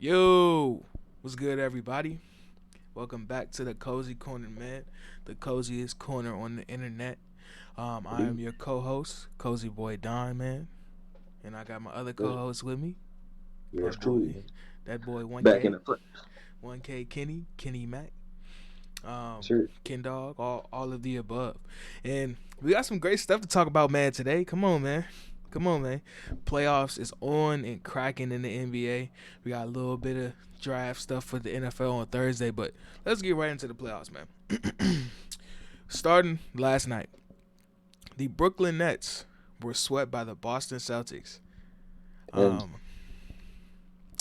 Yo, what's good, everybody? Welcome back to the Cozy Corner, man. The coziest corner on the internet. I am your co-host, Cozy Boy Don, man, and I got my other Yours co-host with me. yours That boy, truly. that boy, Back in 1K, the foot. 1K Kenny Mac, Sure. Ken Dog, all of the above, and we got some great stuff to talk about, man. Today, come on, man. Come on, man. Playoffs is on and cracking in the NBA. We got a little bit of draft stuff for the NFL on Thursday, but let's get right into the playoffs, man. Starting last night, the Brooklyn Nets were swept by the Boston Celtics. And Um,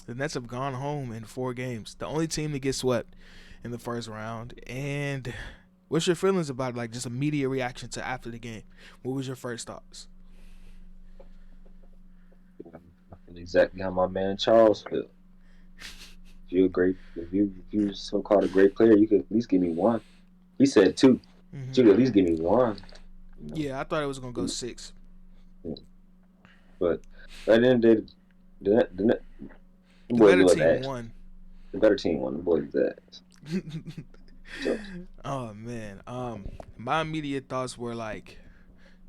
the Nets have gone home in 4 games. The only team to get swept in the first round. And what's your feelings about it? Like just immediate reaction to after the game? What was your first thoughts? I feel exactly how my man Charles felt. If you so called a great player, you could at least give me one. He said two. But you could at Hmm. least give me one. You know. Yeah, I thought it was gonna go Mm, 6. mm. But at the end of the day, the The boys better was team ass. won. The better team won. The boys was ass. So Oh man. My immediate thoughts were like,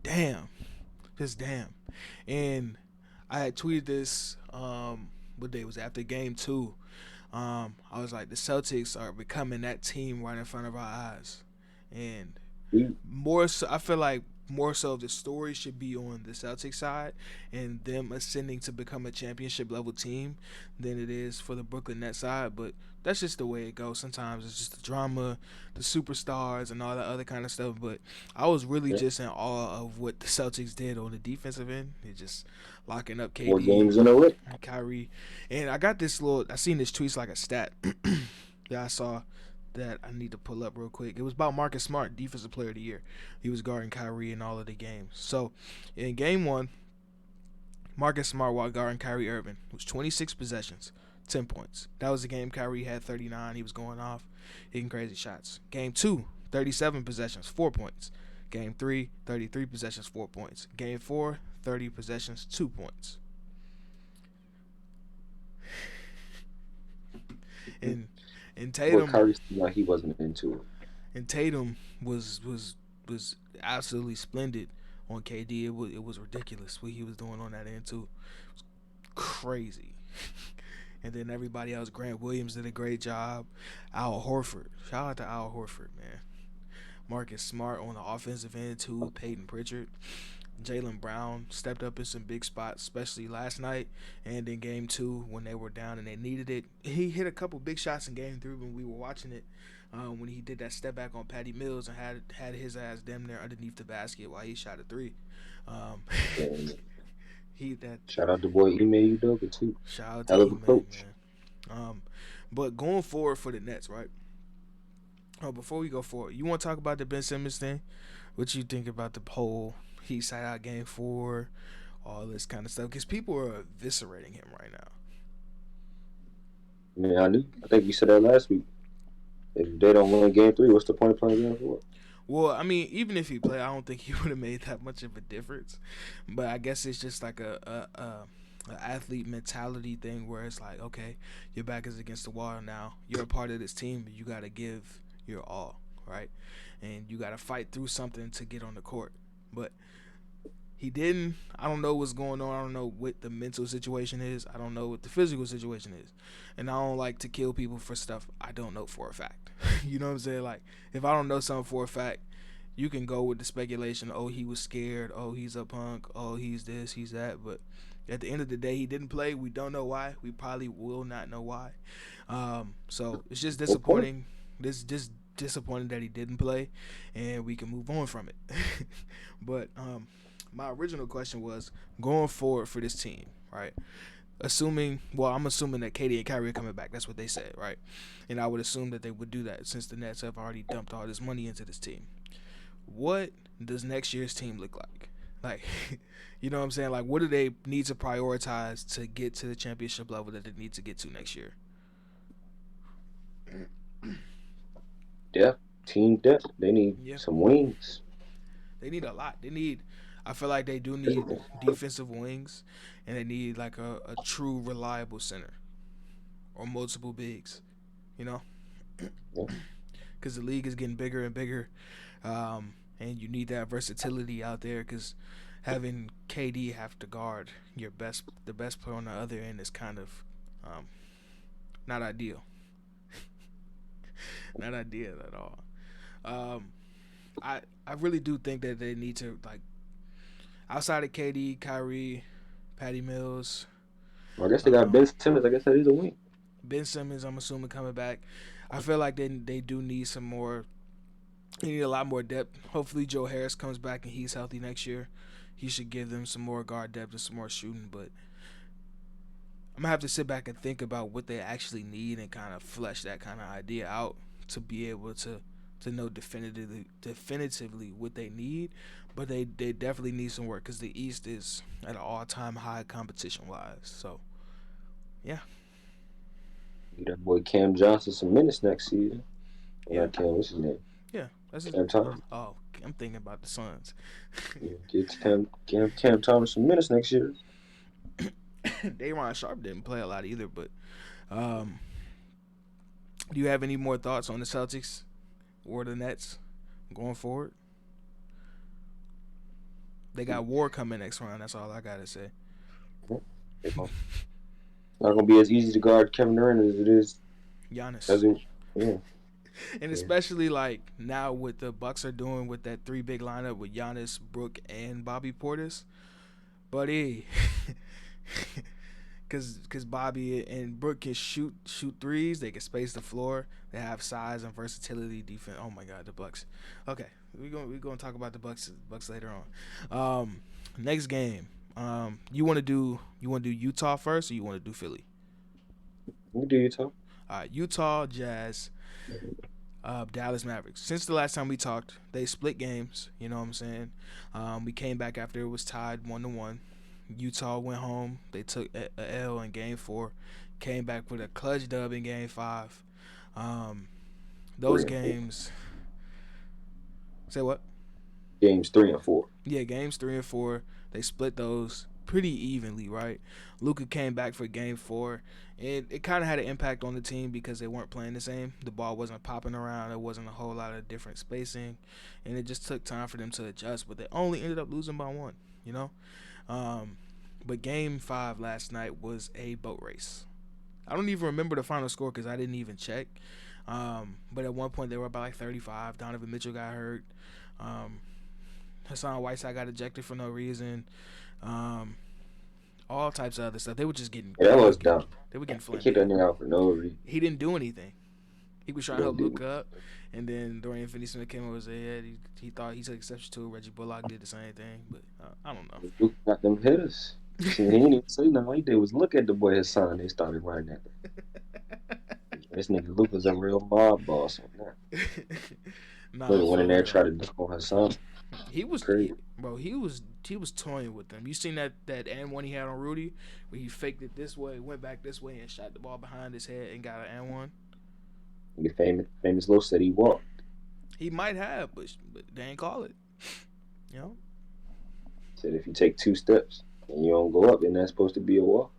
damn, just damn. And I had tweeted this. What day was it? After game 2? I was like, the Celtics are becoming that team right in front of our eyes, and we more so, I feel like more so the story should be on the Celtics side and them ascending to become a championship level team than it is for the Brooklyn Nets side. But that's just the way it goes. Sometimes it's just the drama, the superstars, and all that other kind of stuff. But I was really yeah, just in awe of what the Celtics did on the defensive end. They just locking up 4 games KD, in a row. Kyrie, and I got this little. I seen this tweet's like a stat that I saw that I need to pull up real quick. It was about Marcus Smart, Defensive Player of the Year. He was guarding Kyrie in all of the games. So in game 1, Marcus Smart while guarding Kyrie Irving was 26 possessions, 10 points. That was the game Kyrie had 39. He was going off, hitting crazy shots. Game 2, 37 possessions, 4 points. Game 3, 33 possessions, 4 points. Game 4, 30 possessions, 2 points. And and Boy, Tatum Kyrie seemed like he wasn't into it. and Tatum was absolutely splendid on KD. It was ridiculous what he was doing on that end too. It was crazy. And then everybody else, Grant Williams did a great job. Al Horford, shout out to Al Horford, man. Marcus Smart on the offensive end too. Peyton Pritchard, Jalen Brown stepped up in some big spots, especially last night and in game 2 when they were down and they needed it. He hit a couple big shots in game 3 when we were watching it. When he did that step back on Patty Mills and had his ass damn near underneath the basket while he shot a three. Um, And he that shout out to boy Ime Udoka too. Shout out to Hell of a Ime, coach. man. But going forward for the Nets, right? Oh, before we go forward, you want to talk about the Ben Simmons thing? What you think about the whole he sat out game 4, all this kind of stuff? Because people are eviscerating him right now. I mean, I think we said that last week. If they don't win game three, what's the point of playing game four? Well, I mean, even if he played, I don't think he would have made that much of a difference. But I guess it's just like a athlete mentality thing where it's like, okay, your back is against the wall now. You're a part of this team, but you got to give your all, right? And you got to fight through something to get on the court. But he didn't. I don't know what's going on. I don't know what the mental situation is. I don't know what the physical situation is. And I don't like to kill people for stuff I don't know for a fact. You know what I'm saying? Like, if I don't know something for a fact, you can go with the speculation. Oh, he was scared. Oh, he's a punk. Oh, he's this, he's that. But at the end of the day, he didn't play. We don't know why. We probably will not know why. So it's just What point? disappointing. This just disappointing that he didn't play, and we can move on from it. But my original question was going forward for this team, right? I'm assuming that Katie and Kyrie are coming back. That's what they said, right? And I would assume that they would do that since the Nets have already dumped all this money into this team. What does next year's team look like? Like, you know what I'm saying? Like, what do they need to prioritize to get to the championship level that they need to get to next year? Depth, team depth. They need Yeah, some wings. they need a lot. I feel like they do need defensive wings, and they need like a true reliable center. or multiple bigs. You know, Yeah. because the league is getting bigger and bigger, and you need that versatility out there. Because having KD have to guard the best player on the other end is kind of um, not ideal. Not ideal at all. Um, I really do think that they need to, like, outside of KD, Kyrie, Patty Mills, Well, I guess they got um, Ben Simmons. I guess that is a win. Ben Simmons. I'm assuming coming back. I feel like they do need some more. They need a lot more depth. Hopefully Joe Harris comes back and he's healthy next year. He should give them some more guard depth and some more shooting. But I'm gonna have to sit back and think about what they actually need and kind of flesh that kind of idea out to be able to know definitively what they need. But they definitely need some work because the East is at an all time high competition wise. So yeah, Get that boy Cam Johnson some minutes next season. Well, yeah, not Cam. What's his name? yeah. That's just, Cam Thomas. oh, I'm thinking about the Suns. Yeah, get Cam Thomas some minutes next year. Dayron Sharp didn't play a lot either, but um, do you have any more thoughts on the Celtics or the Nets going forward? They got War coming next round. That's all I gotta say. It's not gonna be as easy to guard Kevin Durant as it is Giannis, as it. Yeah, and yeah. especially like now what the Bucks are doing with that three big lineup with Giannis, Brook, and Bobby Portis, buddy. Cause Bobby and Brook can shoot threes. They can space the floor. They have size and versatility. Defense. Oh my God, the Bucks. Okay, we gonna talk about the Bucks later on. Next game. You want to do Utah first, or you want to do Philly? You do Utah. All right, Utah Jazz, Dallas Mavericks. Since the last time we talked, they split games. You know what I'm saying? We came back after it was tied 1-1. Utah went home. They took a L in Game 4. Came back with a clutch dub in Game 5. Um, those 3 and 4. games. Say what? Games 3 and 4. Yeah, games 3 and 4. They split those pretty evenly, right? Luka came back for Game 4. It kind of had an impact on the team because they weren't playing the same. The ball wasn't popping around. There wasn't a whole lot of different spacing, and it just took time for them to adjust. But they only ended up losing by 1. You know. But Game 5 last night was a boat race. I don't even remember the final score because I didn't even check. But at one point they were about like 35. Donovan Mitchell got hurt. Hassan Whiteside got ejected for no reason. All types of other stuff. They were just getting. Yeah, that was dumb. They were getting They kicked that flamed. nigga out for no reason. He didn't do anything. He was trying to Didn't help do Luka up, and then Dorian Finney-Smith came over and said, yeah, he thought he took exception to it. Reggie Bullock did the same thing, but I don't know. Luka got them hitters. See, he didn't even say nothing. All he did was look at the boy Hassan. They started running at him. This nigga Luka's a real mob boss on that. Nah, But went in there for and tried to real. dunk on Hassan. He was, Crazy. bro. He was toying with them. You seen that and one he had on Rudy, where he faked it this way, went back this way, and shot the ball behind his head and got an and one. The famous Low said he walked. He might have, but they ain't call it. You know. Said if you take 2 steps and you don't go up, then that's supposed to be a walk.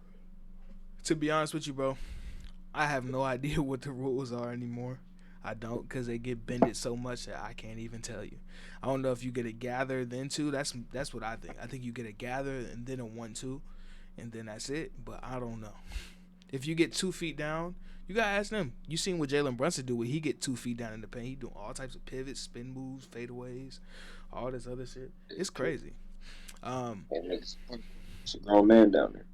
To be honest with you, bro, I have no idea what the rules are anymore. I don't, because they get bended so much that I can't even tell you. I don't know if you get a gather then 2. That's what I think. I think you get a gather and then a 1-2, and then that's it. But I don't know. If you get 2 feet down, you gotta ask them. You seen what Jalen Brunson do when he get 2 feet down in the paint? He doing all types of pivots, spin moves, fadeaways, all this other shit. It's crazy. And it's a grown man down there.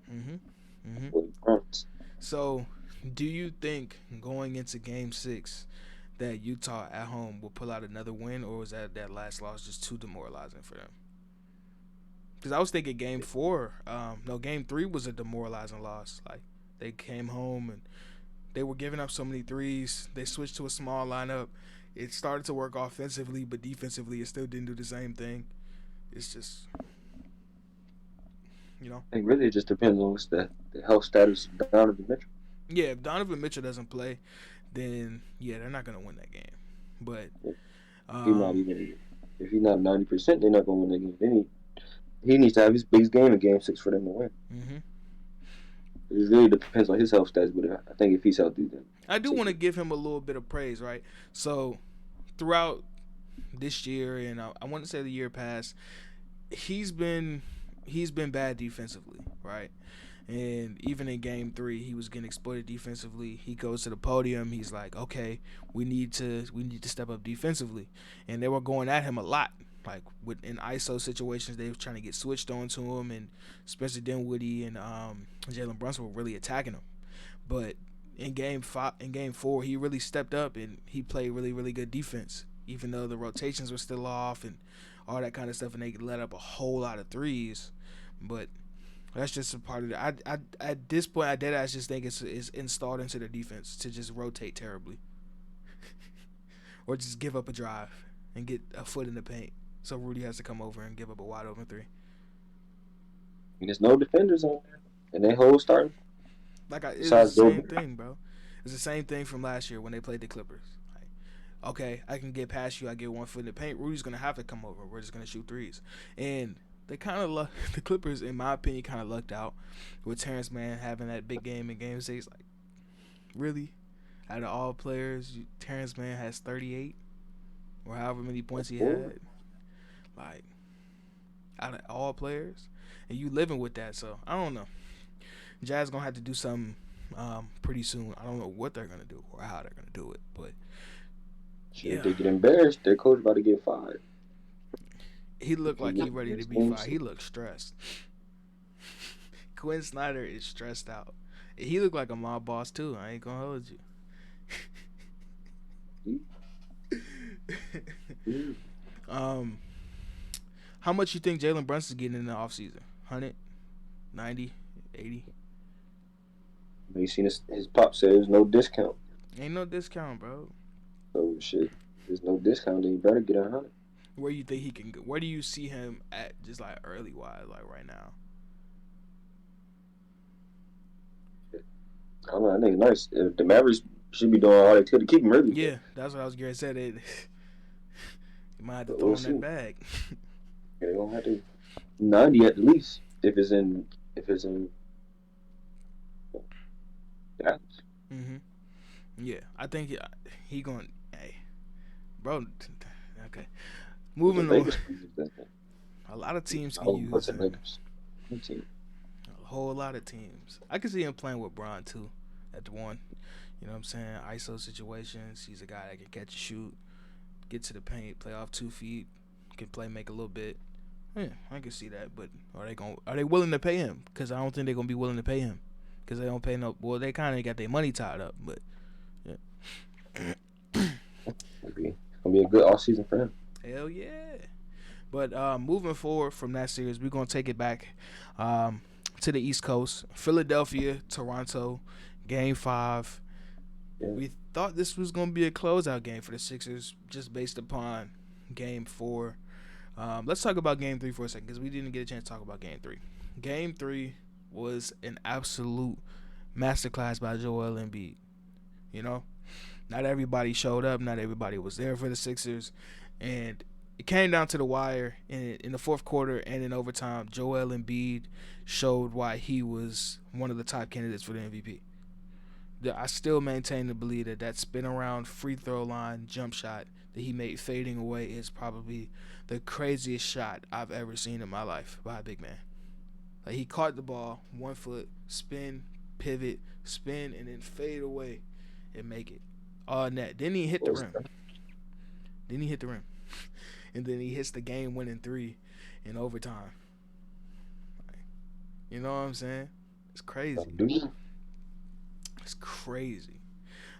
Mhm. Mhm. What he runs. So, do you think going into Game 6 that Utah at home will pull out another win, or was that last loss just too demoralizing for them? Because I was thinking Game 4, no, Game 3 was a demoralizing loss. Like, they came home and they were giving up so many threes. They switched to a small lineup. It started to work offensively, but defensively it still didn't do the same thing. It's just, you know. I think really it just depends on what's the health status of Donovan Mitchell. Yeah, if Donovan Mitchell doesn't play, then yeah, they're not gonna win that game. But If he's not 90%, they're not gonna win that game. He needs to have his biggest game in Game 6 for them to win. mm-hmm. It really depends on his health stats, but I think if he's healthy, then I do take want to it. give him a little bit of praise, right? So throughout this year and I want to say the year past, he's been he's been bad defensively, right? And even in game 3, he was getting exploited defensively. He goes to the podium. He's like, "Okay, we need to step up defensively." And they were going at him a lot. Like in ISO situations, they were trying to get switched on to him, and Spencer Dinwiddie and Jalen Brunson were really attacking him. But in game 4, he really stepped up and he played really, really good defense. Even though the rotations were still off and all that kind of stuff, and they let up a whole lot of threes, but that's just a part of it. I at this point, I dead ass just think it's installed into their defense to just rotate terribly, or just give up a drive and get a foot in the paint, so Rudy has to come over and give up a wide open three. And there's no defenders on there, and they whole starting It was besides the same Joe. thing, bro. It's the same thing from last year when they played the Clippers. Like, okay, I can get past you. I get one foot in the paint. Rudy's gonna have to come over. We're just gonna shoot threes, and they kind of the Clippers, in my opinion, kind of lucked out with Terrence Mann having that big game in Game 6. Like, really, out of all players, Terrence Mann has 38 or however many points he had. Like, out of all players, and you living with that. So I don't know. Jazz gonna have to do something pretty soon. I don't know what they're gonna do or how they're gonna do it, but Shit, if yeah, they get embarrassed, their coach about to get fired. he If looked he like he wins ready to this be game, fired. He looked stressed. Quinn Snyder is stressed out. He looked like a mob boss too. I ain't gonna hold you. um, how much you think Jalen Brunson's getting in the offseason? 100, 90, 80? you seen his pop said there's no discount. Ain't no discount, bro. So shit, there's no discount. Then you better get 100. Where you think he can go? Where do you see him at, just like early wise, like right now? I don't know. I think nice. The Mavericks should be doing all they could to keep him early, Yeah, that's what I was gonna say. That you might have to but throw we'll him that see. bag. Yeah, they gonna have to 90 at least if it's in Dallas. hmm Yeah, I think he going. Hey, bro. Okay, The moving on. Lakers can use that thing. A lot of teams I can was use the him. Lakers. Good team. A whole lot of teams. I can see him playing with Bron too, at the one. You know what I'm saying? ISO situations. He's a guy that can catch and shoot, get to the paint, play off 2 feet, can play make a little bit. Yeah, I can see that. But are they willing to pay him? Because I don't think they're gonna be willing to pay him. Because they don't pay no. Well, they kind of got their money tied up, but yeah. It's gonna be a good off season for him. Hell yeah. But moving forward from that series, we're gonna take it back to the East Coast. Philadelphia, Toronto, Game 5. Yeah. We thought this was gonna be a closeout game for the Sixers, just based upon Game 4. Let's talk about Game 3 for a second, because we didn't get a chance to talk about Game 3. Game 3 was an absolute masterclass by Joel Embiid. You know, not everybody showed up, not everybody was there for the Sixers, and it came down to the wire in the fourth quarter and in overtime. Joel Embiid showed why he was one of the top candidates for the MVP. I still maintain to believe that spin around free throw line jump shot that he made fading away is probably the craziest shot I've ever seen in my life by a big man. Like, he caught the ball, 1 foot, spin, pivot, spin, and then fade away and make it all net. Then he hit the rim. And then he hits the game winning three in overtime. You know what I'm saying? It's crazy. It's crazy.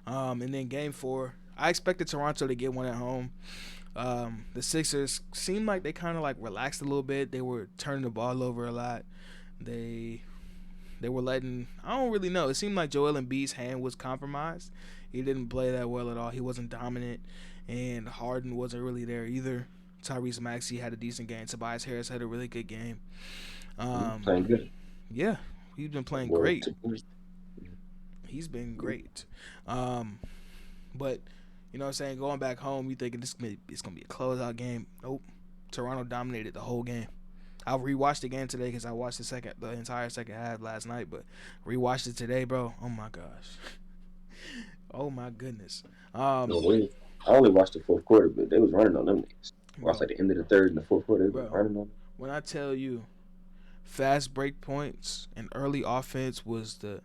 And then Game 4, I expected Toronto to get one at home. The Sixers seemed like they kind of like relaxed a little bit. They were turning the ball over a lot. They were letting, I don't really know. It seemed like Joel Embiid's hand was compromised. He didn't play that well at all. He wasn't dominant, and Harden wasn't really there either. Tyrese Maxey had a decent game. Tobias Harris had a really good game. Playing good. Yeah, he's been playing great. He's been great. But you know what I'm saying, going back home, you thinking it's gonna be a closeout game. Nope. Toronto dominated the whole game. I rewatched the game today because I watched the entire second half last night, but rewatched it today, bro. Oh my gosh, oh my goodness, No way. I only watched the fourth quarter, but they was running on them niggas. Watched bro, like the end of the third and the fourth quarter, they was bro. running on them. When I tell you, fast break points and early offense was the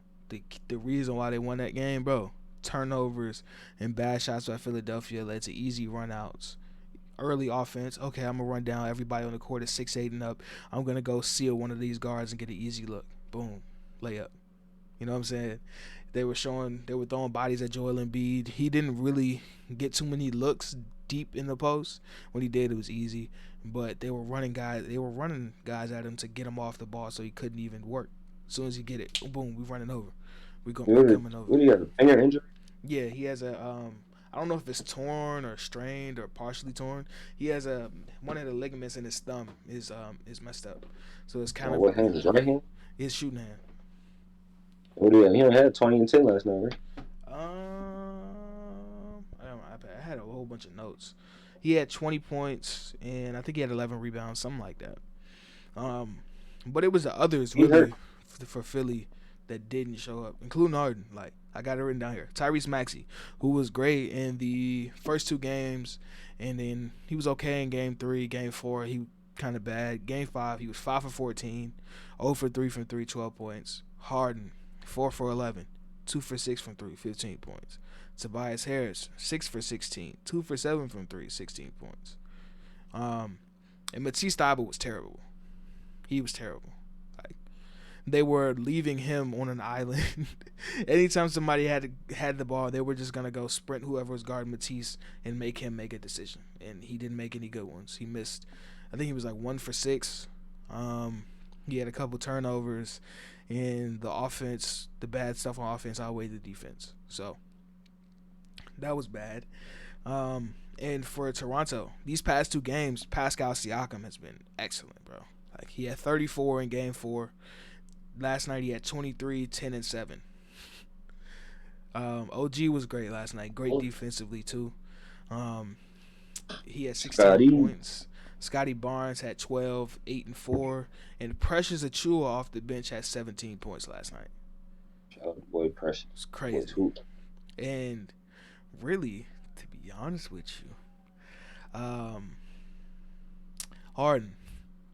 reason why they won that game, bro. Turnovers and bad shots by Philadelphia led to easy runouts. Early offense, okay, I'm gonna run down everybody on the court at 6'8" and up. I'm gonna go seal one of these guards and get an easy look. Boom, layup. You know what I'm saying? They were throwing bodies at Joel Embiid. He didn't really get too many looks deep in the post. When he did, it was easy. But they were running guys at him to get him off the ball, so he couldn't even work. As soon as he get it, boom, we running over. We coming over. What do you got? A finger injury? Yeah, he has a I don't know if it's torn or strained or partially torn. He has a one of the ligaments in his thumb is messed up, so it's kind Oh, of what hand? His right hand? his shooting hand. What do you got? He only had 20 and 10 last night, right? I don't know, I had a whole bunch of notes. He had 20 points and I think he had 11 rebounds, something like that. But it was the others He really hurt. for Philly that didn't show up, including Harden. Like I got it written down here. Tyrese Maxey, who was great in the first two games, and then he was okay in game 3, game 4 he kind of bad. Game 5 he was 5 for 14, 0 for 3 from 3, 12 points. Harden 4 for 11, 2 for 6 from 3, 15 points. Tobias Harris 6 for 16, 2 for 7 from 3, 16 points. And Matisse Thybulle was terrible. He was terrible. Like they were leaving him on an island. Anytime somebody had the ball, they were just gonna go sprint whoever was guarding Matisse and make him make a decision. And he didn't make any good ones. He missed. I think he was like 1 for 6. He had a couple turnovers, and the offense, the bad stuff on offense outweighed the defense. So that was bad. And for Toronto, these past two games, Pascal Siakam has been excellent, bro. Like he had 34 in game 4. Last night he had 23, 10, and 7. OG was great last night. Great defensively too. He had 16 Scotty. points. Scotty Barnes had 12, 8, and 4. And Precious Achiuwa off the bench had 17 points last night. Shout out to boy Precious. It's crazy. And really, to be honest with you, Harden,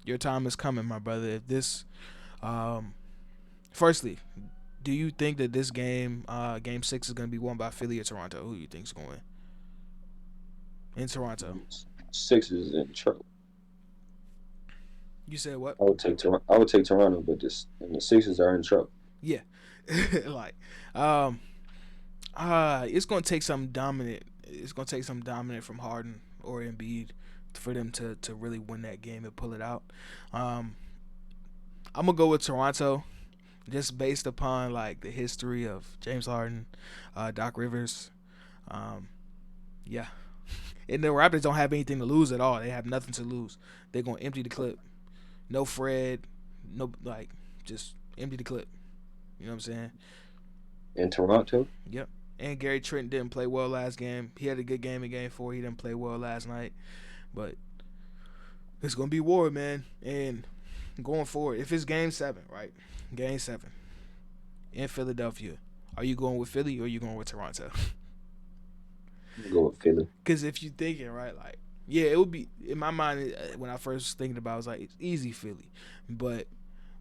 your time is coming, my brother. If this, firstly, do you think that this game, game 6, is going to be won by Philly or Toronto? Who do you think is going to win? In Toronto. Sixers in trouble. You said what? I would take Toronto, but the Sixers are in trouble. Yeah. Like, it's going to take some dominant. It's going to take some dominant from Harden or Embiid for them to really win that game and pull it out. I'm gonna go with Toronto, just based upon like the history of James Harden, Doc Rivers. Yeah. And the Raptors don't have anything to lose at all. They have nothing to lose. They're gonna empty the clip. No Fred, no just empty the clip. You know what I'm saying? In Toronto? Yep. And Gary Trent didn't play well last game. He had a good game in game 4. He didn't play well last night. But it's going to be war, man. And going forward, if it's game 7, right? Game 7 in Philadelphia, are you going with Philly or are you going with Toronto? I'm go with Philly. Because if you're thinking, right, like, yeah, it would be, in my mind, when I first was thinking about it, I was like, it's easy Philly. But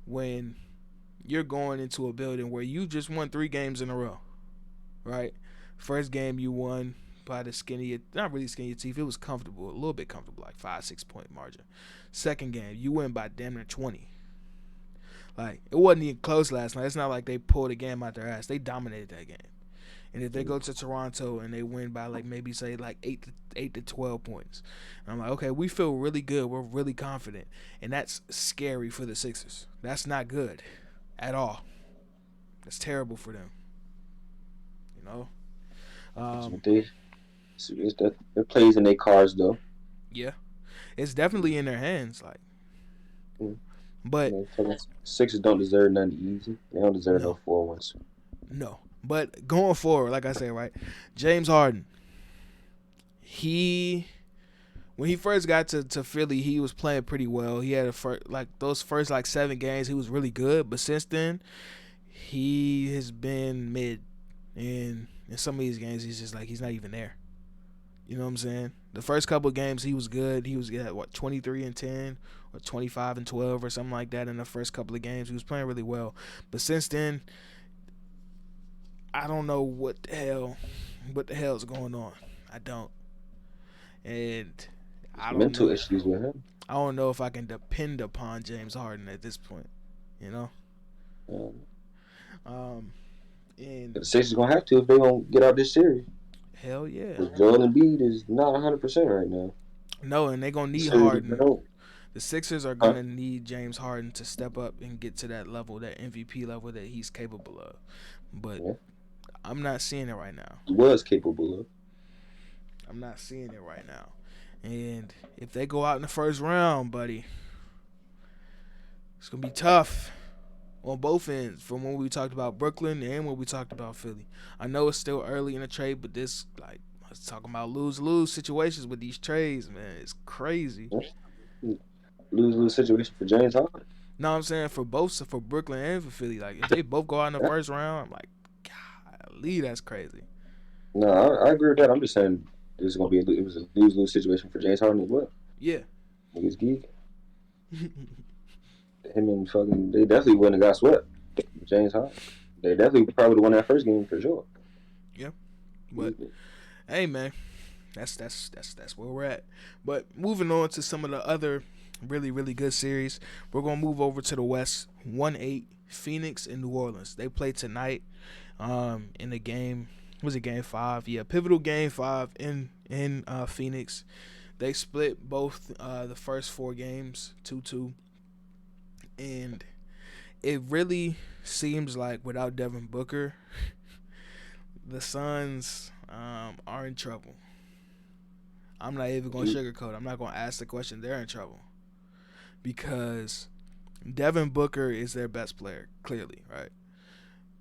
when you're going into a building where you just won 3 games in a row, right? First game you won by the skinny, not really skinny teeth. It was comfortable, a little bit comfortable, like 5-6 point margin. Second game you win by damn near 20. Like it wasn't even close last night. It's not like they pulled a game out their ass. They dominated that game. And if they go to Toronto and they win by like maybe say like 8 to 12 points, and I'm like, okay, we feel really good. We're really confident, and that's scary for the Sixers. That's not good at all. That's terrible for them. You know. It plays in their cards though. Yeah, it's definitely in their hands. Like, but Sixers don't deserve nothing easy. They don't deserve no 4-1. No, but going forward, like I said, right, James Harden, he when he first got to Philly, he was playing pretty well. He had those first like 7 games, he was really good. But since then, he has been mid, and in some of these games, he's just like he's not even there. You know what I'm saying? The first couple of games, he was good. He was at what 23-10 or 25-12 or something like that in the first couple of games. He was playing really well. But since then, I don't know what the hell is going on. I don't, and I don't Mental know. issues with him. I don't know if I can depend upon James Harden at this point. You know. Um, And the Sixers gonna have to if they don't get out this series. hell yeah. Because Joel Embiid is not 100% right now. No, and they're gonna The need series Harden. don't. The Sixers are Huh? gonna need James Harden to step up and get to that level, that MVP level that he's capable of. But Yeah. I'm not seeing it right now. He was capable of. I'm not seeing it right now. And if they go out in the first round, buddy, it's gonna be tough on both ends. From when we talked about Brooklyn and when we talked about Philly. I know it's still early in the trade, but this like I was talking about lose situations with these trades, man. It's crazy. Lose situation for James Harden. No, I'm saying for Brooklyn and for Philly, like if they both go out in the Yeah. first round, I'm like, golly, that's crazy. No, I agree with that. I'm just saying it was a lose situation for James Harden as well. Yeah. Niggas geek. Him and fucking they definitely wouldn't have got swept. James Harden. They definitely probably would have won that first game for sure. Yeah. But hey man, that's where we're at. But moving on to some of the other really, really good series, we're gonna move over to the West. 1-8, Phoenix and New Orleans. They play tonight. In the game, was it game 5? Yeah, pivotal game 5 in Phoenix. They split both the first 4 games 2-2, and it really seems like without Devin Booker, the Suns are in trouble. I'm not even going to sugarcoat. I'm not going to ask the question. They're in trouble because Devin Booker is their best player, clearly, right?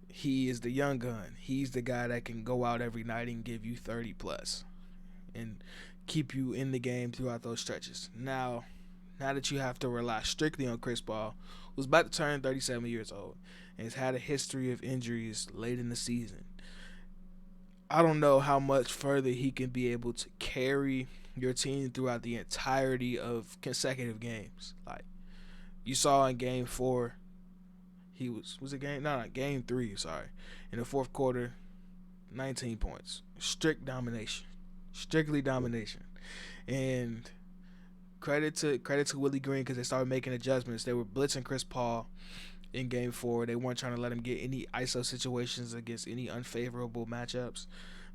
He is the young gun. He's the guy that can go out every night and give you 30 plus and keep you in the game throughout those stretches. Now that you have to rely strictly on Chris Paul, who's about to turn 37 years old and has had a history of injuries late in the season, I don't know how much further he can be able to carry your team throughout the entirety of consecutive games. Like you saw in game 4, he was it game 3, sorry. In the fourth quarter, 19 points. Strictly domination. And credit to Willie Green because they started making adjustments. They were blitzing Chris Paul in game 4. They weren't trying to let him get any ISO situations against any unfavorable matchups.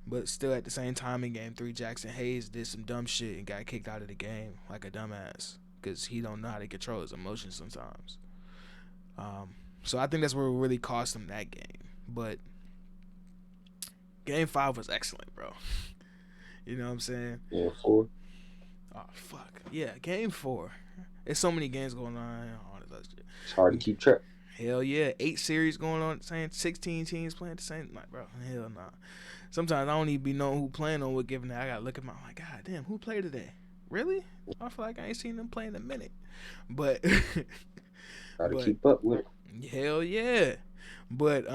But still at the same time in game 3, Jackson Hayes did some dumb shit and got kicked out of the game like a dumbass because he don't know how to control his emotions sometimes. So I think that's where it really cost him that game. But game 5 was excellent, bro. You know what I'm saying? Yeah, 4. Oh, fuck. Yeah, game 4. There's so many games going on. It's hard to keep track. Hell yeah. 8 series going on at the same 16 teams playing at the same like, bro, hell nah. Sometimes I don't even be knowing who playing on what given that. I gotta look at like, god damn, who played today? Really? I feel like I ain't seen them play in a minute. But Gotta keep up with it. Hell yeah. But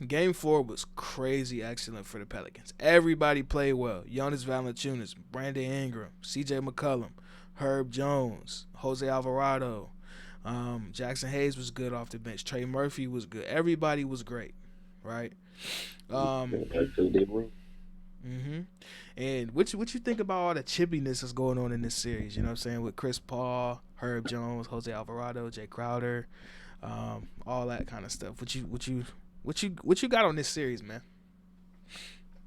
game 4 was crazy excellent for the Pelicans. Everybody played well. Jonas Valanciunas, Brandon Ingram, CJ McCollum, Herb Jones, Jose Alvarado, Jackson Hayes was good off the bench. Trey Murphy was good. Everybody was great, right? And what you think about all the chippiness that's going on in this series? You know what I'm saying, with Chris Paul, Herb Jones, Jose Alvarado, Jay Crowder, all that kind of stuff. What you got on this series, man?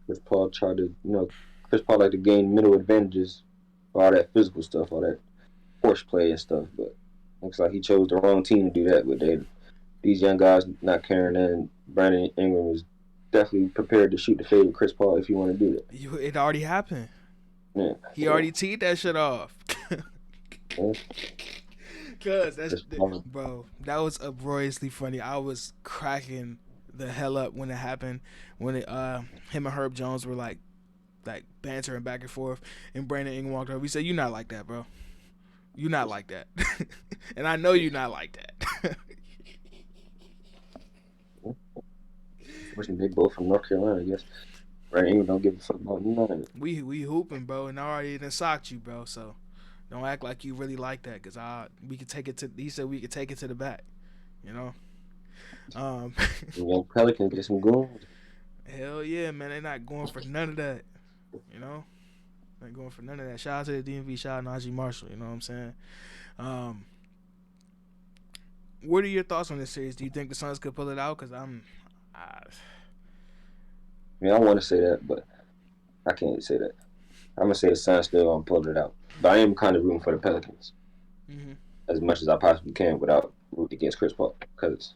Chris Paul like to gain mental advantages, all that physical stuff, all that horse play and stuff. But looks like he chose the wrong team to do that with. These young guys not carrying in. Brandon Ingram is definitely prepared to shoot the fade with Chris Paul if you want to do that. It already happened. Yeah. He already teed that shit off. Yeah. Cause bro, that was uproariously funny. I was cracking the hell up when it happened. When him and Herb Jones were like like bantering back and forth, and Brandon Ingram walked over. He said, "You're not like that, bro. You're not like that." And I know you're not like that. Unfortunately, they both from North Carolina, I guess. Right? England don't give a fuck about none of it. we hooping, bro, and I already done socked you, bro. So don't act like you really like that, cause we could take it to. He said we could take it to the back, you know. Um, Young Pelicans get some goons. hell yeah, man. They're not going for none of that, you know. Not going for none of that. Shout out to the DMV. Shout out to Najee Marshall. You know what I'm saying? Um, what are your thoughts on this series? Do you think the Suns could pull it out? Cause I mean, I want to say that, but I can't say that. I'm gonna say the Suns still gonna pull it out, but I am kind of rooting for the Pelicans mm-hmm. as much as I possibly can without rooting against Chris Paul, because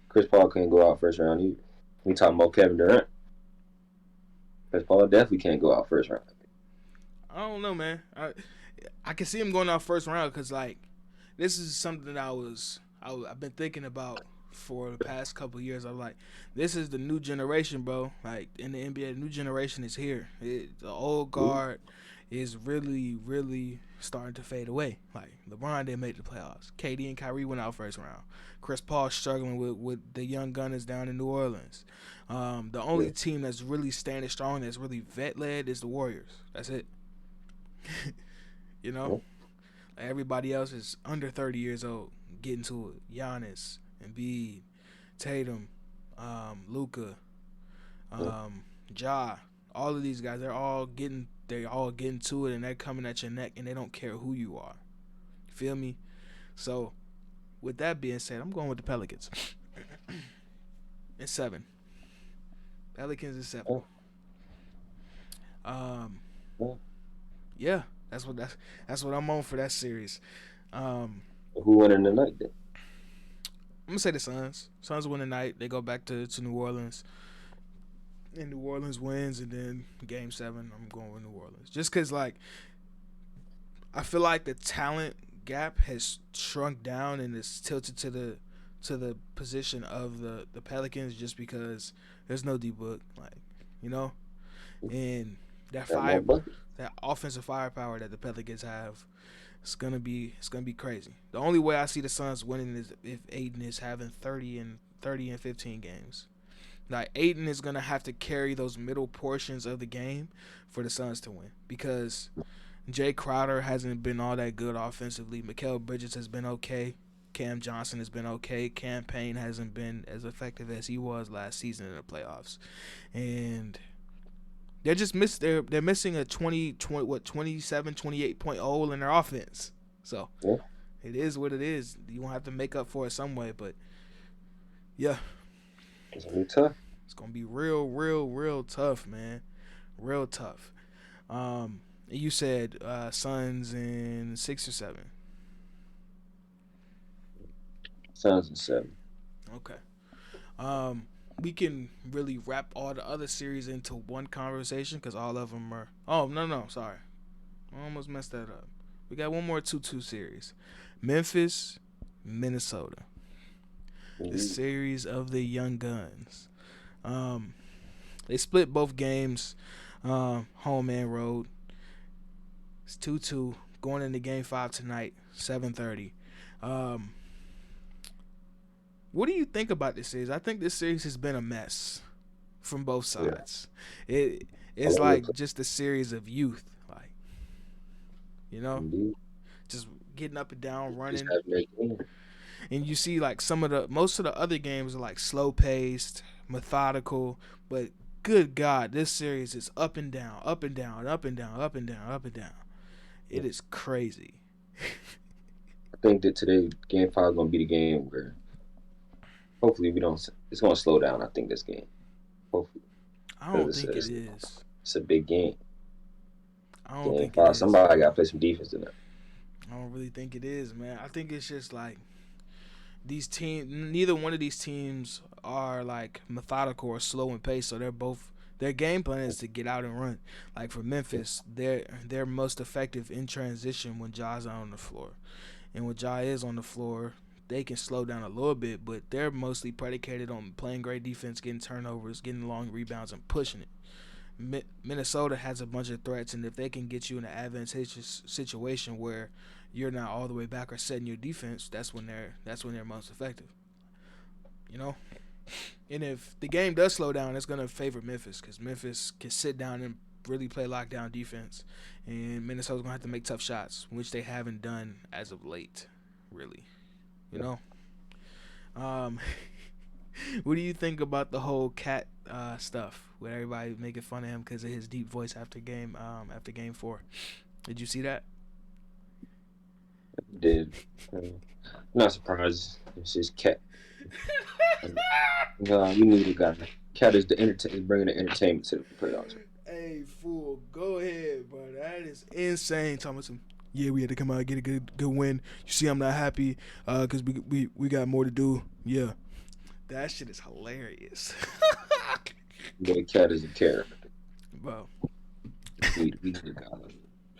Chris Paul can't go out first round either. We talking about Kevin Durant. Chris Paul definitely can't go out first round. I don't know, man. I can see him going out first round because like this is something that I've been thinking about for the past couple of years. I'm like, this is the new generation, bro. Like in the NBA, the new generation is here. The old guard is really, really starting to fade away. Like LeBron didn't make the playoffs. KD and Kyrie went out first round. Chris Paul struggling with the young gunners down in New Orleans. The only team that's really standing strong, that's really vet led, is the Warriors. That's it. You know, like everybody else is under 30 years old, getting to it. Giannis, Embiid, Tatum, Luka, Ja, all of these guys, they're all getting to it, and they're coming at your neck, and they don't care who you are. You feel me? So, with that being said, I'm going with the Pelicans. It's 7. Pelicans is 7. Yeah, that's what I'm on for that series. Who won the night then? I'm gonna say the Suns. Suns win the night. They go back to New Orleans, and New Orleans wins. And then Game 7, I'm going with New Orleans. Just because, like, I feel like the talent gap has shrunk down and is tilted to the position of the Pelicans, just because there's no D book, like, you know, and that offensive firepower that the Pelicans have. It's gonna be crazy. The only way I see the Suns winning is if Ayton is having 30 and 15 games. Like, Ayton is gonna have to carry those middle portions of the game for the Suns to win, because Jay Crowder hasn't been all that good offensively. Mikal Bridges has been okay. Cam Johnson has been okay. Cam Payne hasn't been as effective as he was last season in the playoffs, and they're just they're missing a 27, 28 point hole in their offense. So it is what it is. You won't have to make up for it some way, but yeah, it's gonna be tough. It's gonna be real tough, man. Real tough. You said Suns in 6 or 7. Suns in 7. Okay. We can really wrap all the other series into one conversation because all of them are. Oh, no, sorry. I almost messed that up. We got one more 2-2 series. Memphis, Minnesota. The series of the young guns. They split both games, home and road. It's 2-2. Going into Game 5 tonight, 7:30. What do you think about this series? I think this series has been a mess from both sides. It's like just a series of youth, like, you know, just getting up and down, running. And you see, like, most of the other games are like slow paced, methodical, but good God, this series is up and down, up and down, up and down, up and down, up and down. It is crazy. I think that today Game 5 is gonna be the game where hopefully we don't. It's gonna slow down. I think this game. Hopefully. I don't think it is. It's a big game. I don't think it is. Somebody gotta play some defense in it. I don't really think it is, man. I think it's just like these teams. Neither one of these teams are like methodical or slow in pace. So their game plan is to get out and run. Like for Memphis, they're most effective in transition when Ja's on the floor, and when Ja is on the floor, they can slow down a little bit, but they're mostly predicated on playing great defense, getting turnovers, getting long rebounds, and pushing it. Minnesota has a bunch of threats, and if they can get you in an advantageous situation where you're not all the way back or setting your defense, that's when they're most effective. You know, and if the game does slow down, it's gonna favor Memphis because Memphis can sit down and really play lockdown defense, and Minnesota's gonna have to make tough shots, which they haven't done as of late, really. You know, um, what do you think about the whole cat stuff with everybody making fun of him because of his deep voice after game 4? Did you see that? Did not surprised. It's just Cat. We need a guy. Cat is bringing the entertainment to the playoffs. Hey, fool, go ahead, bro. That is insane, Thomas. Yeah, we had to come out and get a good win. You see, I'm not happy because we got more to do. Yeah, that shit is hilarious. The Cat is a character. Bro. We need a guy.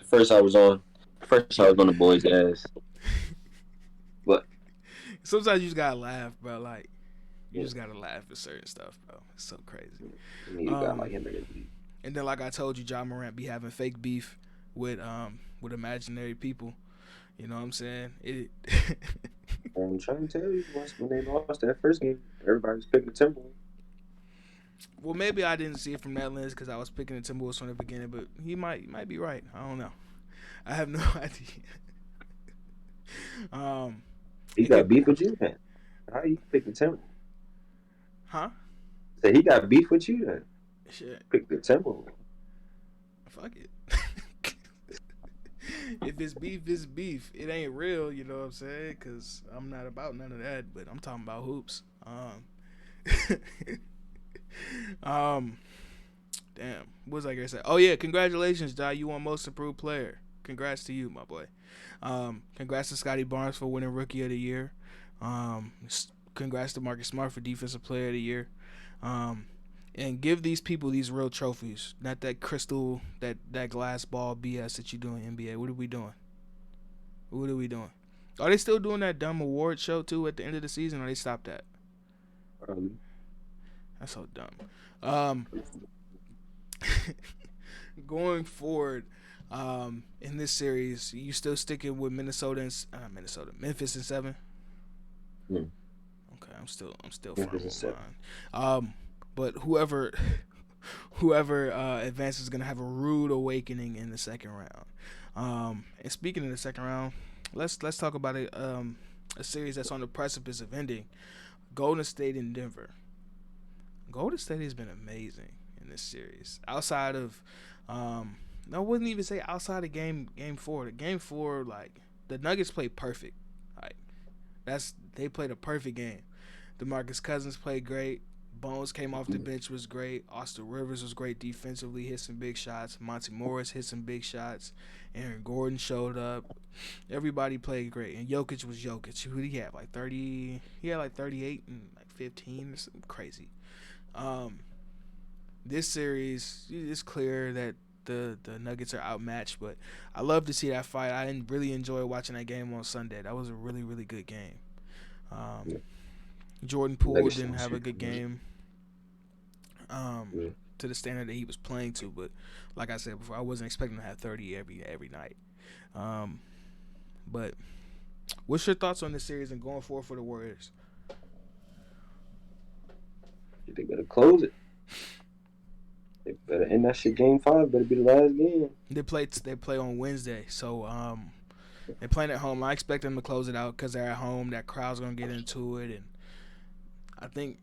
First, I was on the boys' ass, but Sometimes you just gotta laugh, bro. Like you just gotta laugh at certain stuff, bro. It's so crazy. we need a guy like him in the league. And then, like I told you, John Morant be having fake beef with imaginary people. You know what I'm saying? I'm trying to tell you, when they lost that first game, everybody was picking the Timberwolves. Well, maybe I didn't see it from that lens because I was picking the Timberwolves from the beginning, but he might be right. I don't know. I have no idea. He got beef with you, man. How you pick the Timberwolves? Huh? So he got beef with you, then. Shit. Pick the Timberwolves. Fuck it. If it's beef, it's beef. It ain't real, you know what I'm saying? Because I'm not about none of that, but I'm talking about hoops. Damn. What was I gonna say? Oh yeah, congratulations, Jai. You won Most Improved Player. Congrats to you, my boy. Congrats to Scotty Barnes for winning Rookie of the Year. Congrats to Marcus Smart for Defensive Player of the Year. And give these people these real trophies, not that crystal, that glass ball BS that you do in NBA. What are we doing? What are we doing? Are they still doing that dumb award show too at the end of the season, or they stopped that? That's so dumb. Going forward, in this series, you still sticking with Memphis in 7. Mm. Okay, I'm still firm with mine. But whoever advances is gonna have a rude awakening in the second round. And speaking of the second round, let's talk about a series that's on the precipice of ending. Golden State and Denver. Golden State has been amazing in this series. Outside of, I wouldn't even say outside of game 4. The game 4, like the Nuggets played perfect. Like they played a perfect game. DeMarcus Cousins played great. Bones came off the bench, was great. Austin Rivers was great defensively, hit some big shots. Monty Morris hit some big shots. Aaron Gordon showed up. Everybody played great, and Jokic was Jokic. Who did he have? Like 30. He had like 38 and like 15. It's crazy. This series, it's clear that the Nuggets are outmatched, but I love to see that fight. I didn't really enjoy watching that game on Sunday. That was a really, really good game. Jordan Poole didn't have a good game to the standard that he was playing to, but like I said before, I wasn't expecting to have 30 every night. But what's your thoughts on this series and going forward for the Warriors? They better close it. They better end that shit. Game 5 better be the last game. They play on Wednesday, so they're playing at home. I expect them to close it out because they're at home. That crowd's gonna get into it, and I think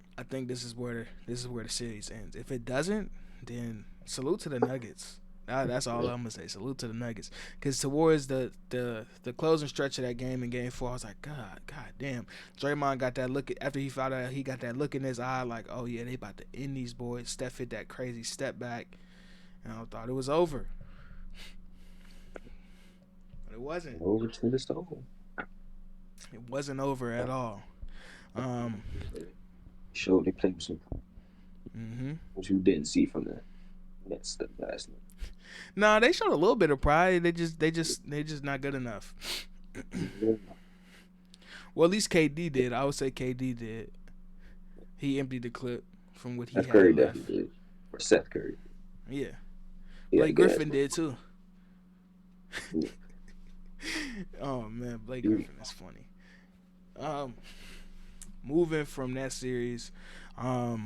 this is where the series ends. If it doesn't, then salute to the Nuggets. That's all I'm gonna say. Salute to the Nuggets, because towards the closing stretch of that game in Game 4, I was like, God damn. Draymond got that look after he found out. He got that look in his eye, like, oh yeah, they about to end these boys. Steph hit that crazy step back, and I thought it was over, but it wasn't. Over to the stove. It wasn't over at all. Showed they played with some, which you didn't see from that stuff last night. Nah, they showed a little bit of pride. They just not good enough. Well, at least KD did. I would say KD did. He emptied the clip from what he had Curry left. definitely did. Or Seth Curry. Yeah, Yeah, Blake gas. Griffin did too. Yeah. Oh man, Blake You- Griffin is funny. Um, moving from that series, how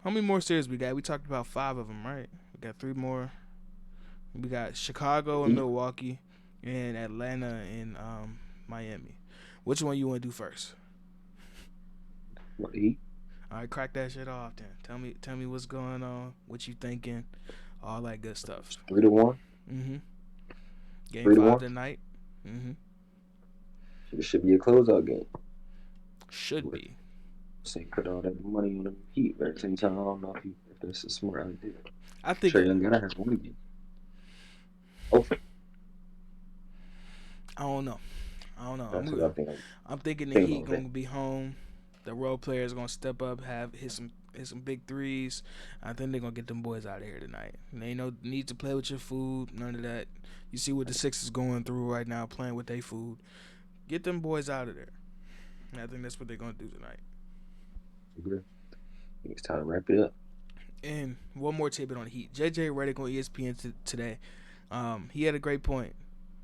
many more series we got? We talked about 5 of them, right? We got 3 more. We got Chicago and Heat, Milwaukee, and Atlanta and Miami. Which one you want to do first? what, the Heat, All right, crack that shit off then. Tell me what's going on, what you thinking, all that good stuff. 3-1, Mm-hmm. Game three to 5 one. tonight. Mm-hmm. It should be a closeout game. Should But be. say put all that money on the Heat, but at the same time, I don't know if that's a smart idea. I think Trey Young gotta have one game. Oh, I don't know. that's what I think. I'm thinking the Think Heat about that. gonna be home. The role players gonna step up, have hit some big threes. I think they're gonna get them boys out of here tonight. And ain't no need to play with your food, none of that. You see what the Sixers going through right now, playing with their food. Get them boys out of there. And I think that's what they're gonna do tonight. It's time to wrap it up. And one more tidbit on the Heat. JJ Redick on ESPN today. He had a great point.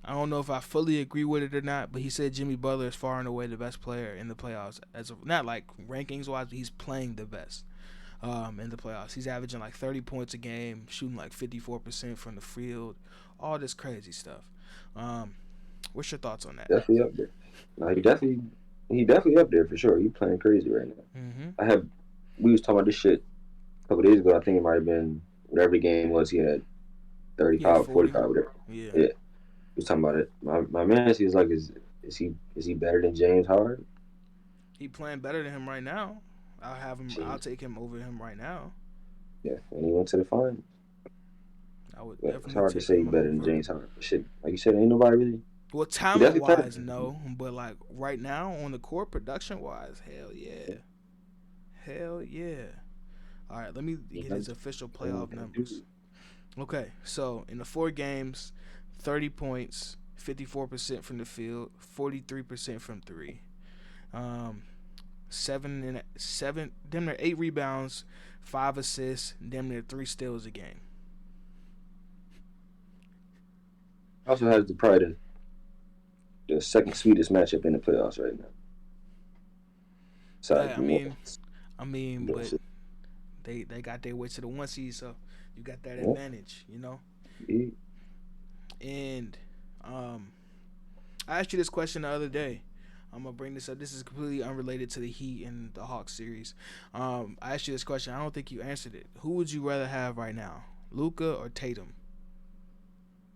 I don't know if I fully agree with it or not, but he said Jimmy Butler is far and away the best player in the playoffs. As of, not like rankings wise, but he's playing the best in the playoffs. He's averaging like 30 points a game, shooting like 54% from the field, all this crazy stuff. What's your thoughts on that? Definitely up there. No, he definitely up there for sure. He playing crazy right now. Mm-hmm. We was talking about this shit a couple days ago. I think it might have been whatever the game was. He had He had 35, 40. 45, whatever. Yeah. Yeah, we was talking about it. My man, he's like, is he better than James Harden? He playing better than him right now. I'll Jeez. take him over him right now. Yeah, and he went to the finals. I would But it's definitely hard to take say him better than over. James Harden. Shit, like you said, ain't nobody really. Well, He talent definitely played. wise, no, but like right now on the court, production wise, hell yeah, hell yeah. All right, let me get his official playoff numbers. Okay, so in the 4 games, 30 points, 54% from the field, 43% from 3, damn near 8 rebounds, 5 assists, damn near 3 steals a game. Also has probably the second sweetest matchup in the playoffs right now. Besides I the mean, Wolves. but they got their way to the 1 seed, so you got that Yeah. advantage, you know. Yeah. And I asked you this question the other day. I'm gonna bring this up. This is completely unrelated to the Heat and the Hawks series. I asked you this question. I don't think you answered it. Who would you rather have right now, Luka or Tatum?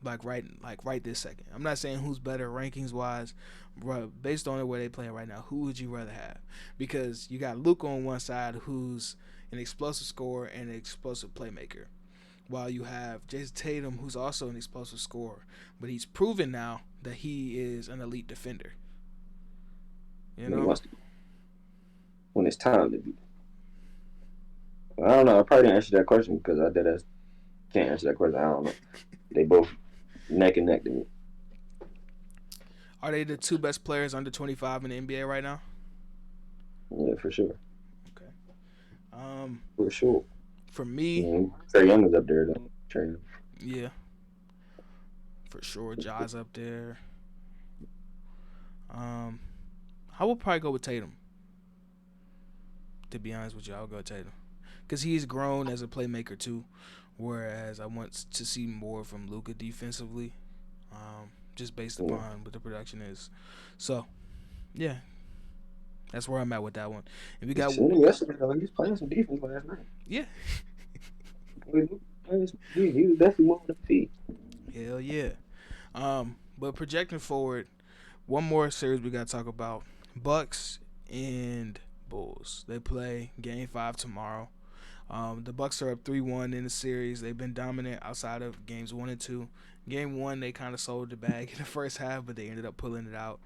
Like right this second. I'm not saying who's better rankings wise, but based on the way they play right now, who would you rather have? Because you got Luka on one side, who's an explosive scorer and an explosive playmaker, while you have Jason Tatum, who's also an explosive scorer, but he's proven now that he is an elite defender. You When he know? wants to, when it's time to be. I don't know. I probably didn't answer that question because can't answer that question. I don't know. They both neck and neck to me. Are they the 2 best players under 25 in the NBA right now? Yeah, for sure. Okay. For sure. For me, Trey Young is up there though. Trey Young. yeah, for sure. Ja's up there. I would probably go with Tatum. To be honest with you, I would go with Tatum because he's grown as a playmaker too. Whereas I want to see more from Luka defensively, just based upon what the production is. So, yeah, that's where I'm at with that one. And we got yesterday though. He was playing some defense last night. Yeah. He was definitely moving the feet. Hell yeah. But projecting forward, one more series we got to talk about. Bucks and Bulls. They play Game 5 tomorrow. The Bucks are up 3-1 in the series. They've been dominant outside of games 1 and 2. Game 1, they kind of sold the bag in the first half, but they ended up pulling it out.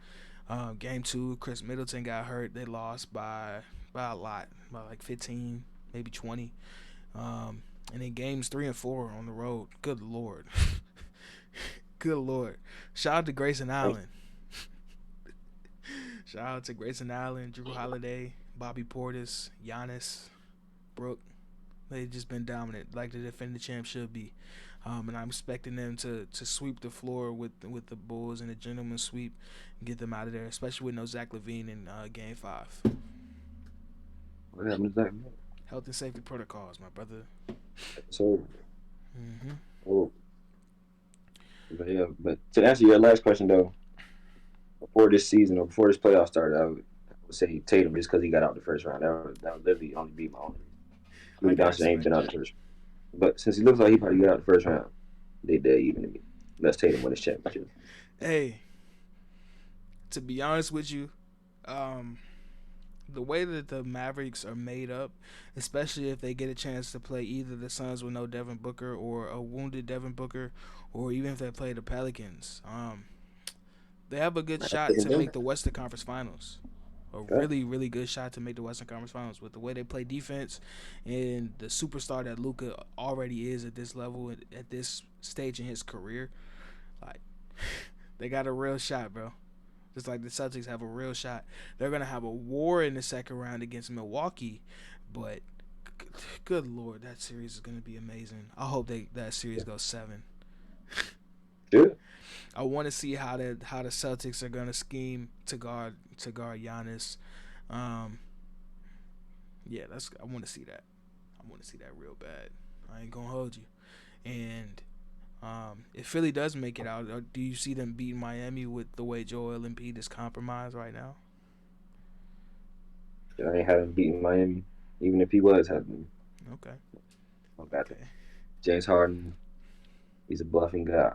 Game 2, Chris Middleton got hurt. They lost by a lot, by like 15, maybe 20. And then games 3 and 4 on the road. Good Lord. Good Lord. Shout out to Grayson Allen. Shout out to Grayson Allen, Drew Holiday, Bobby Portis, Giannis, Brooke. They've just been dominant, like the defending champ should be. And I'm expecting them to sweep the floor with the Bulls and a gentleman sweep, and get them out of there, especially with no Zach LaVine in Game 5. What happened to Zach? Health and safety protocols, my brother. So, Mm-hmm. oh, but yeah, but to answer your last question though, before this season or before this playoff started, I would say Tatum just because he got out the first round. That would literally only be my only reason. I Luka can Doncic ain't been respect out that. the first. But since he looks like he probably got out the first round, they dead even to me. Let's Tatum win his championship. Hey, to be honest with you, um, the way that the Mavericks are made up, especially if they get a chance to play either the Suns with no Devin Booker or a wounded Devin Booker, or even if they play the Pelicans, they have a good I shot think to make them. the Western Conference Finals. A Okay. really, really good shot to make the Western Conference Finals with the way they play defense and the superstar that Luka already is at this level at this stage in his career. Like, they got a real shot, bro. Just like the Celtics have a real shot. They're gonna have a war in the second round against Milwaukee, but good lord, that series is gonna be amazing. I hope that series goes 7. Sure. I want to see how the Celtics are gonna scheme to guard Giannis. Um, yeah, that's I want to see that. I want to see that real bad. I ain't gonna hold you. And if Philly does make it out, do you see them beating Miami with the way Joel Embiid is compromised right now? I ain't had him beating Miami, even if he was having. Okay. I got that. Okay. James Harden, he's a bluffing guy.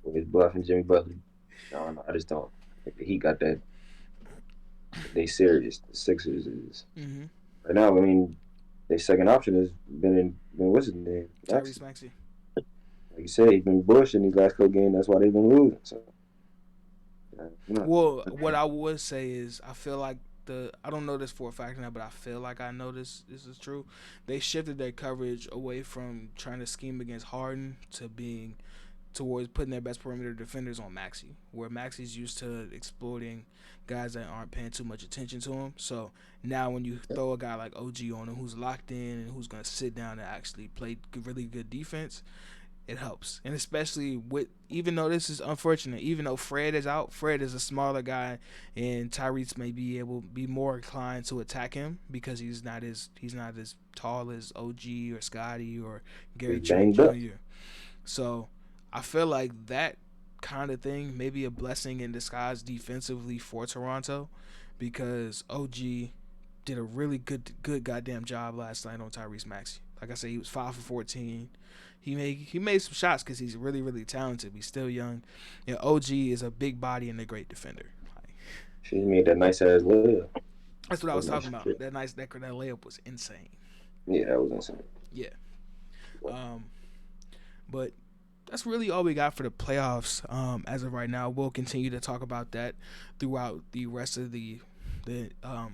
With his bluffing Jimmy Butler. No, I just don't. He got that. They serious. The Sixers is Mm-hmm. right now. I mean, their second option has been what's his name, Tyrese Maxey. Maxey. Like you said, he's been bullshitting these last couple games. That's why they've been losing. So, Well, what I would say is I feel like I don't know this for a fact now, but I feel like I know this is true. They shifted their coverage away from trying to scheme against Harden to being towards putting their best perimeter defenders on Maxi, where Maxi's used to exploiting guys that aren't paying too much attention to him. So now when you throw a guy like OG on him who's locked in and who's going to sit down and actually play really good defense, it helps. And especially with, even though this is unfortunate, even though Fred is out, Fred is a smaller guy, and Tyrese may be more inclined to attack him because he's not as tall as OG or Scotty or Gary he's Trent banged up. Jr. So I feel like that kind of thing may be a blessing in disguise defensively for Toronto, because OG did a really good goddamn job last night on Tyrese Maxey. Like I said, he was 5 for 14. He made some shots because he's really really talented. He's still young. And OG is a big body and a great defender. Like, She made that nice ass layup. that's what I That was was nice talking about. shit. That layup was insane. Yeah, that was insane. Yeah. Um, but that's really all we got for the playoffs. As of right now, we'll continue to talk about that throughout the rest of the I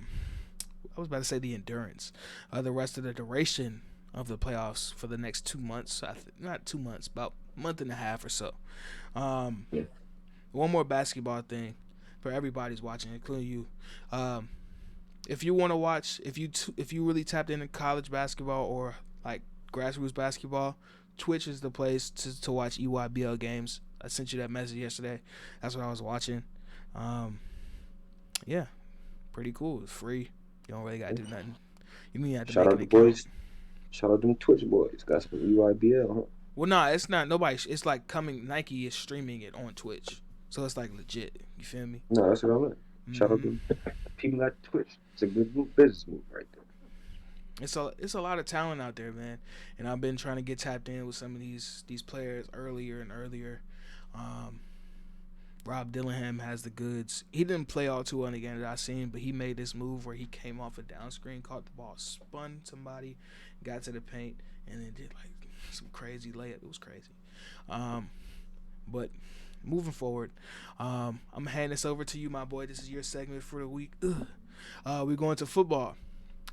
was about to say the endurance, the rest of the duration of the playoffs for the next 2 months. Not 2 months, about a month and a half or so. Um, Yeah. one more basketball thing for everybody's watching, including you. Um, if you want to watch, if you really tapped into college basketball or like grassroots basketball, Twitch is the place to watch EYBL games. I sent you that message yesterday. That's what I was watching. Um, yeah, pretty cool. It's free. You don't really gotta do nothing. You mean you have to Shout make out an the account? boys. Shout out them Twitch boys. Got some EYBL. Huh? Well, nah, it's not. Nobody. It's like coming. Nike is streaming it on Twitch, so it's like legit. You feel me? No, that's what I meant. Shout out Mm-hmm. them people at Twitch. It's a good business move right there. It's a lot of talent out there, man. And I've been trying to get tapped in with some of these players earlier and earlier. Um, Rob Dillingham has the goods. He didn't play all too well in the game that I seen, but he made this move where he came off a down screen, caught the ball, spun somebody, got to the paint, and then did like some crazy layup. It was crazy. Um, but moving forward, I'm gonna hand this over to you, my boy. This is your segment for the week. We're going to football.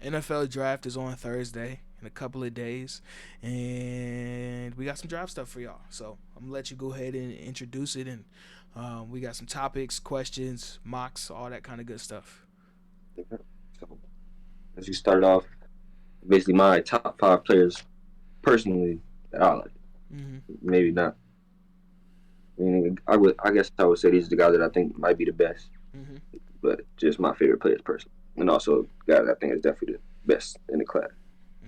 NFL draft is on Thursday in a couple of days, and we got some draft stuff for y'all. So I'm gonna let you go ahead and introduce it, and we got some topics, questions, mocks, all that kind of good stuff. Yeah. So as you start off, basically my top 5 players personally that I like. Mm-hmm. Maybe not. I mean, I guess I would say these are the guys that I think might be the best, Mm-hmm. but just my favorite players personally, and also guys I think is definitely the best in the class.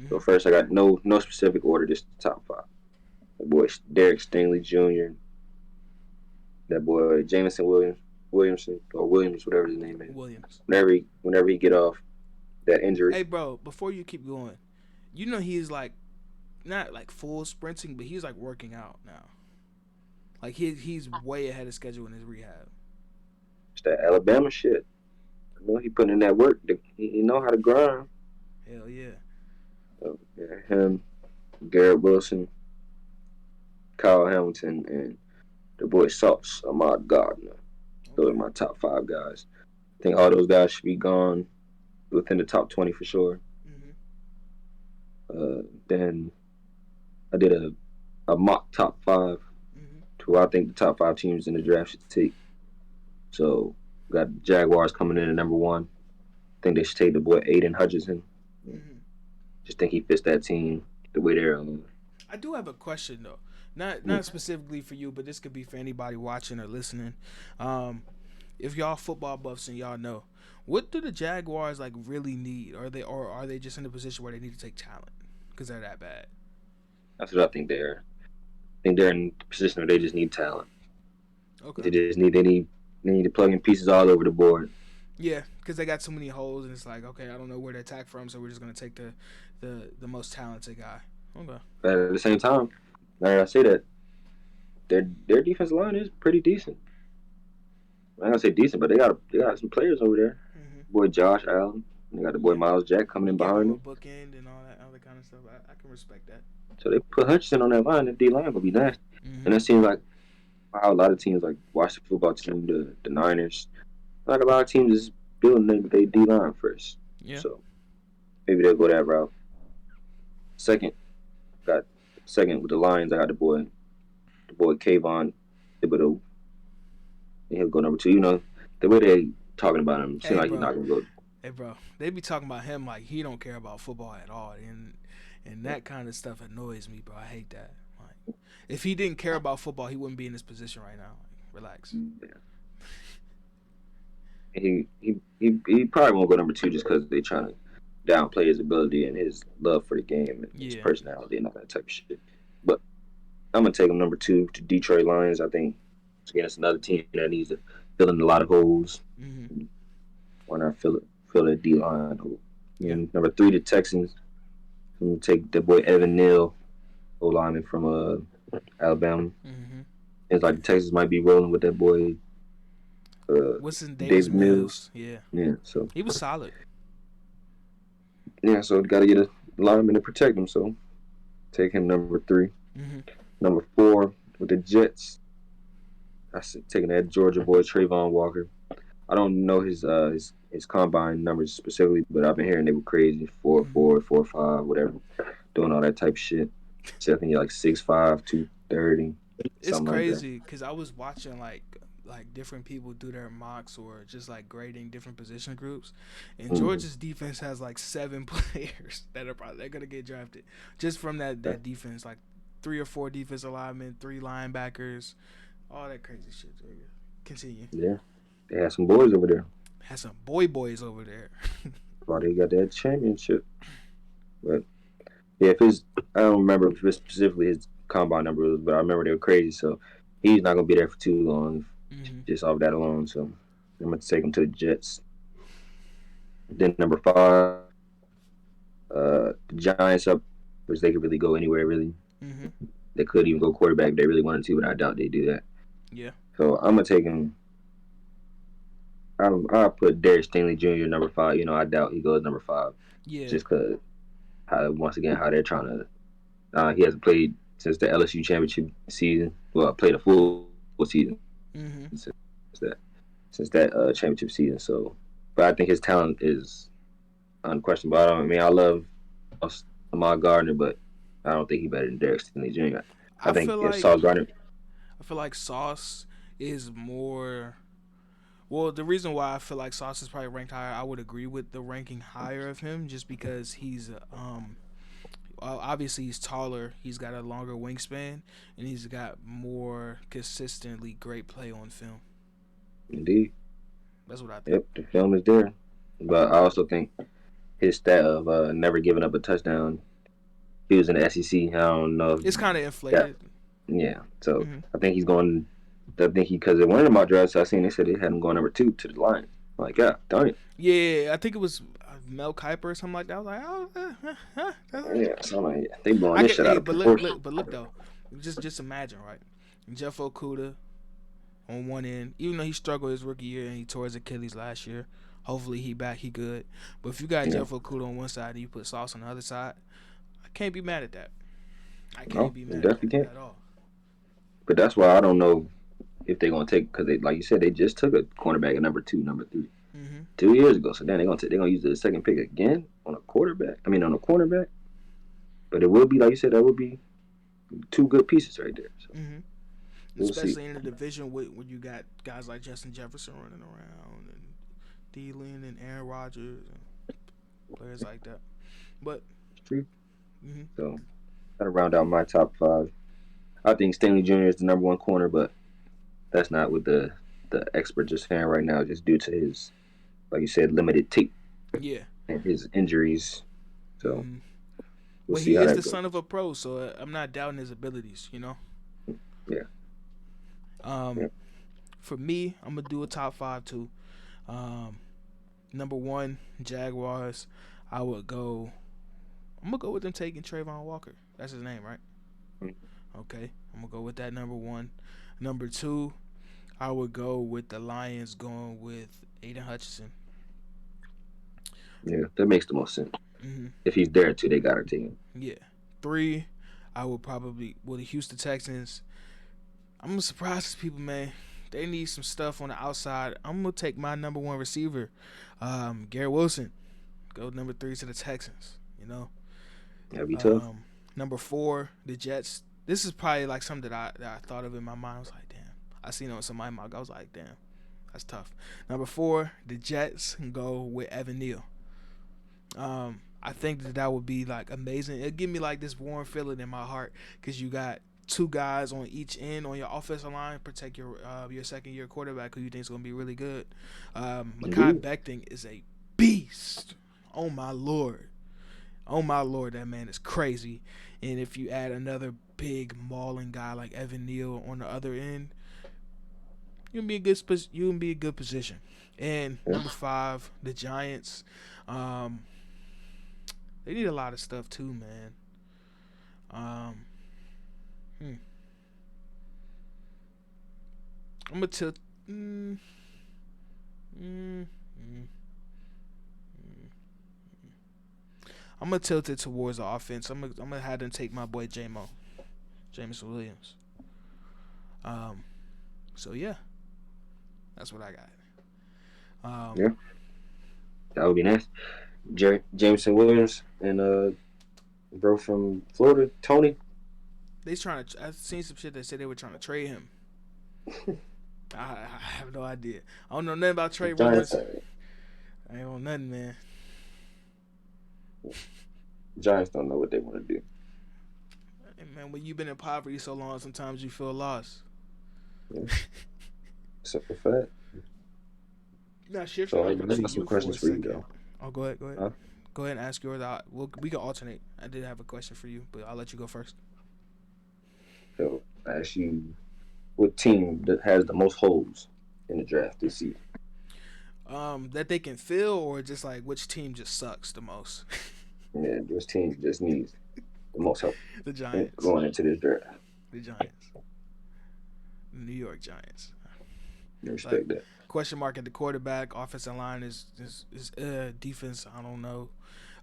So Mm-hmm. first, I got no specific order, just the top 5. The boy Derek Stingley Jr., that boy Jameson Williamson or Williams, whatever his name is. Williams. Whenever he get off that injury, Hey, bro, before you keep going, you know he's like not like full sprinting, but he's like working out now. Like he's way ahead of schedule in his rehab. it's that Alabama shit. I know he putting in that work. He know how to grind. Hell yeah. So, yeah, him, Garrett Wilson, Kyle Hamilton, and the boy Sauce, Ahmad Gardner. Those are Okay. my top 5 guys. I think all those guys should be gone within the top 20 for sure. Mm-hmm. Then I did a mock top 5 Mm-hmm. to who I think the top 5 teams in the draft should take. So got the Jaguars coming in at number 1. I think they should take the boy Aiden Hutchinson. Mm-hmm. Just think he fits that team the way they're. I do have a question though, not specifically for you, but this could be for anybody watching or listening. Um, if y'all football buffs and y'all know, what do the Jaguars like really need? Are they just in a position where they need to take talent because they're that bad? That's what I think they're. I think they're in a position where they just need talent. Okay. They need to plug in pieces all over the board. Yeah, because they got so many holes, and it's like, okay, I don't know where to attack from, so we're just gonna take the most talented guy. Okay. But at the same time, now that I say that, their defensive line is pretty decent. I'm not gonna say decent, but they got some players over there. Mm-hmm. Boy Josh Allen, they got the boy Yeah, Miles Jack coming you in give behind him a him. bookend and all that other kind of stuff. I can respect that. So they put Hutchinson on that line. The D line gonna be nasty. Mm-hmm. And that seems like how a lot of teams like watch the football team, the Niners. Like a lot of teams is building their D line first. Yeah. So maybe they'll go that route. Second, got second with the Lions. I got the boy Kayvon Thibodeau. And he'll go number 2. You know the way they talking about him, seems Hey, like he's bro. not gonna go. Hey, bro. They be talking about him like he don't care about football at all, and that kind of stuff annoys me, bro. I hate that. Like, if he didn't care about football, he wouldn't be in this position right now. Like, relax. Yeah. He probably won't go number 2 just because they trying to downplay his ability and his love for the game and his Yeah. personality and all that type of shit. But I'm gonna take him number 2 to Detroit Lions. I think again it's another team that needs to fill in a lot of holes. Mm-hmm. Why not fill that D line hole? Yeah. And number 3, the Texans. I'm gonna take the boy Evan Neal, O lineman from Alabama. Mm-hmm. It's like the Texans might be rolling with that boy What's in Davis David Mills? Mills. Yeah, Yeah, so he was solid. got to get a lineman to protect him. So take him number 3. Mm-hmm. Number 4 with the Jets. I said taking that Georgia boy Trayvon Walker. I don't know his combine numbers specifically, but I've been hearing they were crazy 4.4, 4.5, whatever, doing all that type of shit. So I think you're like 6'5", 230, It's something like that. crazy because I was watching like different people do their mocks or just like grading different position groups, and Mm-hmm. Georgia's defense has like 7 players that are probably they're gonna get drafted just from that defense, like 3 or 4 defensive linemen, 3 linebackers, all that crazy shit. Continue. Yeah, they had some boys over there. Has some boys over there. Why they got that championship? But yeah, I don't remember if it's specifically his combine numbers, but I remember they were crazy. So he's not gonna be there for too long, Mm-hmm. just off that alone. So I'm gonna take him to the Jets. Then number 5, the Giants up, which they could really go anywhere. Really, Mm-hmm. they could even go quarterback if they really wanted to, but I doubt they do that. Yeah. So I'm gonna take him. I'll put Derek Stingley Jr. number 5. You know, I doubt he goes number 5, Yeah. just because once again how they're trying to. He hasn't played since the LSU championship season. Well, played a full season Mm-hmm. since that championship season. So, but I think his talent is unquestionable. I love Ahmad Gardner, but I don't think he's better than Derek Stingley Jr. I think feel if like Sauce Gardner. I feel like Sauce is more Well, the reason why I feel like Sauce is probably ranked higher, I would agree with the ranking higher of him, just because he's obviously he's taller, he's got a longer wingspan, and he's got more consistently great play on film. Indeed. That's what I think. Yep, the film is there. But I also think his stat of never giving up a touchdown. He was in the SEC. I don't know. It's kind of Yeah, inflated. yeah. So Hmm. I think he's going. I think he because in one of my drafts I seen they said they had him going number 2 to the Lions. I'm like, yeah, darn it. Yeah, I think it was Mel Kiper or something like that. I was like, oh, Yeah, so I'm like, they blowing I this get. shit out Hey, of but look, proportion. look, but look though, just imagine, right? Jeff Okuda on one end, even though he struggled his rookie year and he tore his Achilles last year. Hopefully he back, he good. But if you got Yeah, Jeff Okuda on one side and you put Sauce on the other side, I can't be mad at that. I can't no, be they mad at definitely that can't. at all. But that's why I don't know if they're gonna take because they like you said they just took a cornerback at number 2, number 3. Hmm. 2 years ago. So then they're gonna use the second pick again on a quarterback. I mean on a cornerback. But it will be like you said that would be two good pieces right there. So Hmm. we'll see. Especially in the division when you got guys like Justin Jefferson running around and Thielen and Aaron Rodgers and players like that. But It's true. hmm So gotta round out my top 5. I think Stanley Jr. is the number 1 corner, but that's not what the experts are saying right now, just due to his like you said limited tape yeah, and his injuries. So hmm we'll well see he how is that the goes. son of a pro, so I'm not doubting his abilities. Yeah, Um, yeah, for me, I'm gonna do a top five too. Um, number one, Jaguars. I would go. I'm gonna go with them taking Trayvon Walker. That's his name, right? Okay, I'm gonna go with that number one. Number two, I would go with the Lions going with Aiden Hutchinson. yeah. That makes the most sense. Hmm. If he's there too, they gotta take him. Yeah. Three, I would probably the Houston Texans. I'm surprised people, man. They need some stuff on the outside. I'm gonna take my number one receiver, Garrett Wilson. Go number three to the Texans. That'd be tough. Um, Number four, the Jets. This is probably like something that I thought of in my mind. I was like, damn. I seen it on somebody's mouth. I was like, damn, that's tough. Number four, the Jets go with Evan Neal. I think that would be like amazing. It'd give me like this warm feeling in my heart because you got two guys on each end on your offensive line protect your second year quarterback who you think is going to be really good. Mekhi Indeed. Becton is a beast. Oh my lord. Oh my lord, that man is crazy. And if you add another big mauling guy like Evan Neal on the other end, you can be a good position. And Yeah. number five, the Giants. Um, they need a lot of stuff too, man. Um, hmm. I'm gonna tilt. Mm, mm, mm, mm. I'm gonna tilt it towards the offense. I'm gonna have them take my boy Jameson Williams. Um, so yeah, that's what I got. Yeah, Um, that would be nice. Jameson Williams and bro from Florida, Tony. they trying to. I've seen some shit that said they were trying to trade him. I have no idea. I don't know nothing about The trade Giants, rumors. I ain't on nothing, man. Giants don't know what they want to do. Hey, man, when you've been in poverty so long, sometimes you feel lost. Yeah, simple fact. Now shifting So I over to got some you for questions a for you second. though. Oh, go ahead. Go ahead. Huh? Go ahead and ask yours. We can alternate. I did have a question for you, but I'll let you go first. So I ask you, what team that has the most holes in the draft this season? That they can fill, or just like which team just sucks the most? Yeah, this team just needs the most help The Giants. going into this draft. The Giants. The New York Giants. I Like respect that. question mark at the quarterback. Offensive line is defense. I don't know.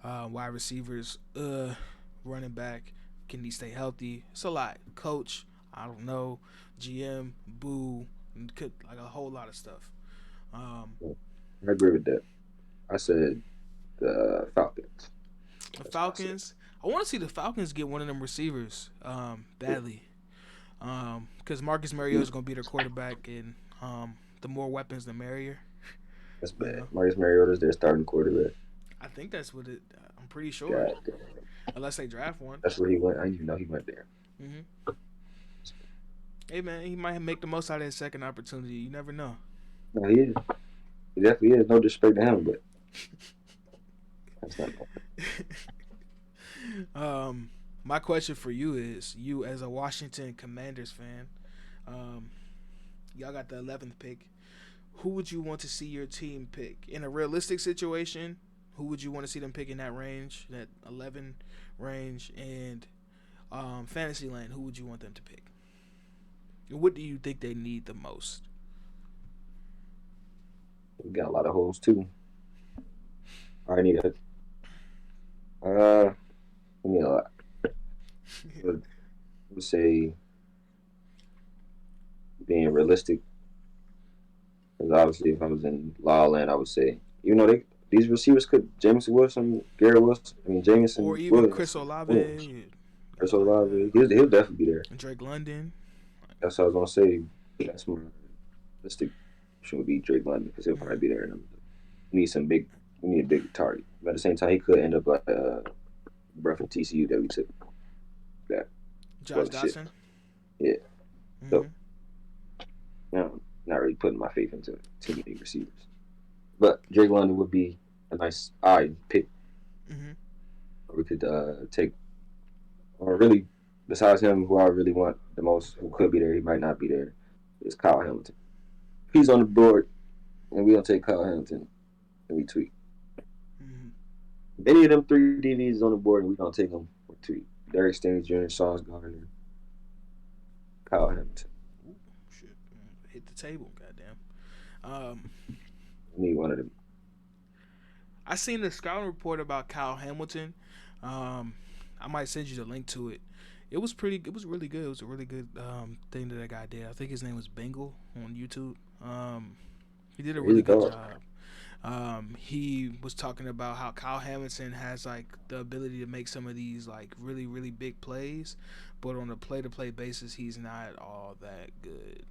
Wide receivers. Running back. Can he stay healthy? It's a lot. Coach. I don't know. GM. Boo. Like a whole lot of stuff. Um, I agree with that. I said the Falcons. the That's what I said. Falcons. I want to see the Falcons get one of them receivers badly. Because Marcus Mariota is going to be their quarterback, and the more weapons, the merrier. That's You bad. know, Marcus Mariota's their starting quarterback. I think that's what it. I'm pretty sure, God, unless they draft one. that's where he went. I didn't even know he went there. Hmm. Hey man, he might make the most out of his second opportunity. You never know. No, he is. He definitely is. No disrespect to him, but that's not. um, my question for you is: you as a Washington Commanders fan, um, y'all got the 11th pick. Who would you want to see your team pick in a realistic situation? Who would you want to see them pick in that range, that 11 range, and fantasy land? Who would you want them to pick? And what do you think they need the most? We got a lot of holes too. I need a. Uh, we need a lot. Would say being realistic, because obviously if I was in La La Land, I would say these receivers could Jameson Wilson, Garrett Wilson. I mean Or Jameson even Chris Williams, Williams, Olave, Chris guys like that, Olave. He'll definitely be there. and Drake London. That's what I was gonna say. That's my realistic should be Drake London because he'll probably Mm-hmm. be there. And we need some big. We need a big target. But at the same time, he could end up like Breath from TCU that we took. That Josh was shit. Dotson. Yeah. Mm-hmm. So not really putting my faith into too many receivers. But Drake London would be a nice pick. Mm-hmm. Or we could take, or really, besides him, who I really want the most, who could be there, he might not be there, is Kyle Hamilton. If he's on the board, and we don't take Kyle Hamilton, and we tweet. Mm-hmm. If any of them three DVs is on the board and we don't take them, we tweet. Derek Stingley Jr., Sauce Gardner, Kyle Hamilton. Ooh, shit. Hit the table. Goddamn. Um, We need one of them. I seen the scouting report about Kyle Hamilton. Um, I might send you the link to it. It was pretty. It was really good. It was a really good thing that guy did. I think his name was Bengal on YouTube. He did a He's really a good dog. job. He was talking about how Kyle Hamilton has like the ability to make some of these like really really big plays, but on a play to play basis, he's not all that good.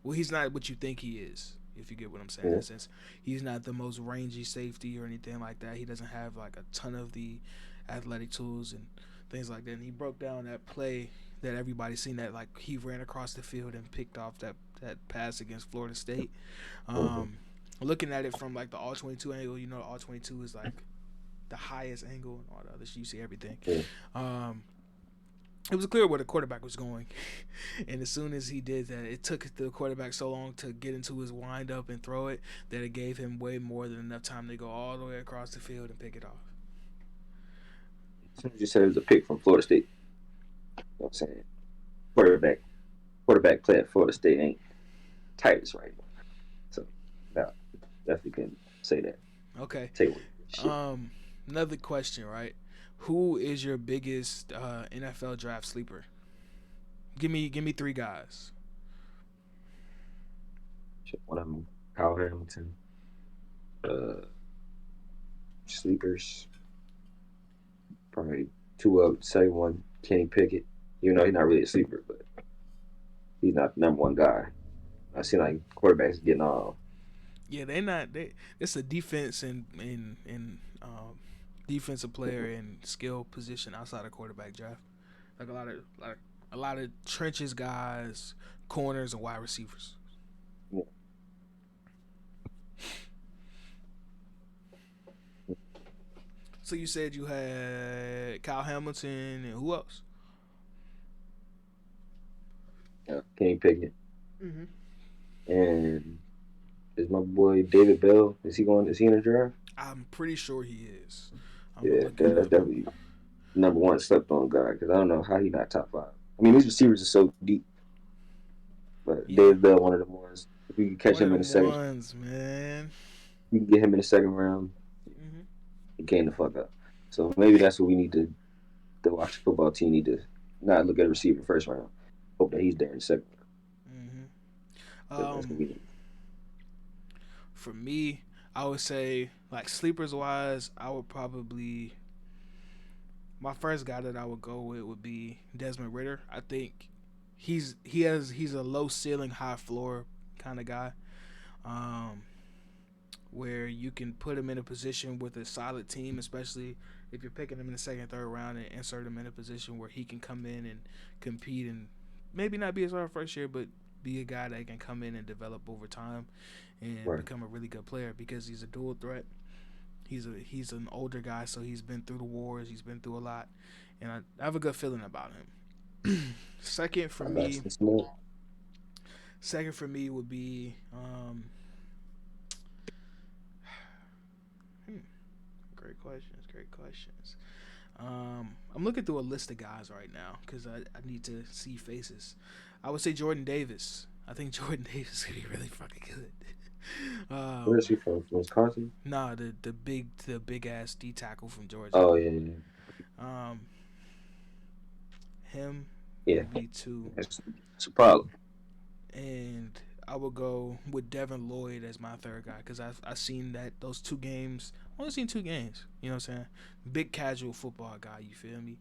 Well, he's not what you think he is. If you get what I'm saying, in Yeah. a sense, he's not the most rangy safety or anything like that. He doesn't have like a ton of the athletic tools and things like that. And he broke down that play that everybody's seen that like he ran across the field and picked off that pass against Florida State. Mm-hmm. Um, looking at it from like the all 22 angle, you know, all 22 is like the highest angle and all the other shit. You see everything. Yeah. Um, it was clear where the quarterback was going, and as soon as he did that, it took the quarterback so long to get into his wind up and throw it that it gave him way more than enough time to go all the way across the field and pick it off. As soon as you said it was a pick from Florida State, you know what I'm saying? Quarterback play at Florida State ain't tightest right now. So, no, definitely couldn't say that. Okay. Take away shit. Another question, right? Who is your biggest NFL draft sleeper? Give me three guys. One of them, Kyle Hamilton. Uh, Sleepers, probably two of second one, Kenny Pickett. Even though he's not really a sleeper, but he's not the number one guy. I see like quarterbacks getting all. Yeah, they not they. It's a defense and defensive player and skill position outside of quarterback draft. Like a lot of trenches guys, corners and wide receivers. Yeah. So you said you had Kyle Hamilton and who else? Kenny Pickett. Mm-hmm. And is my boy David Bell? Is he going? Is he in the draft? I'm pretty sure he is. I'm gonna Yeah, look it that's up. definitely number one slept on guy because I don't know how he not top five. I mean, these receivers are so deep, but Yeah, David Bell one of the ones. If we can catch one of him in the them second, ones, man. we can get him in the second round. Mm-hmm. He came the fuck up. So maybe that's what we need to. The Washington football team need to not look at a receiver first round. Hope that he's there in the second Mm-hmm. round. That's gonna be For me, I would say like sleepers wise, I would probably my first guy that I would go with would be Desmond Ritter. I think he's a low ceiling, high floor kind of guy. um, where you can put him in a position with a solid team, especially if you're picking him in the second, third round, and insert him in a position where he can come in and compete and maybe not be his first year, but be a guy that can come in and develop over time and Right. become a really good player because he's a dual threat. He's an older guy, so he's been through the wars. He's been through a lot, and I have a good feeling about him. second for That's me, the smart. second for me would be hmm, great questions, great questions. I'm looking through a list of guys right now because I need to see faces. I would say Jordan Davis. I think Jordan Davis could be really fucking good. Where um, is he from? From Wisconsin? nah, the big ass D tackle from Georgia. Oh yeah, yeah, Um, him yeah. would be two, It's a problem. and I would go with Devin Lloyd as my third guy because I seen that those two games. I only seen two games. You know what I'm saying? Big casual football guy. You feel me?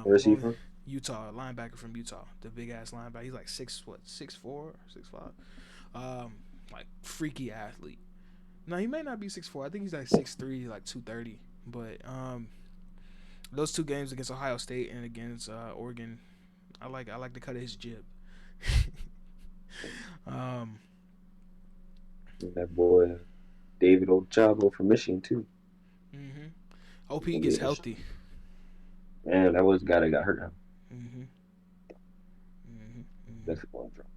Where is he Going from? Utah linebacker from Utah, the big ass linebacker. He's like 6'4", 6'5", like freaky athlete. No, he may not be 6'4". I think he's like 6'3", like 230. But those two games against Ohio State and against Oregon, I like the cut of his jib. um, And that boy David Ojabo from Michigan too. mm-hmm. Hope he Gonna gets be interesting. healthy. And that was the guy that got hurt now. Mm-hmm. Mm-hmm. Mm-hmm. That's one drop.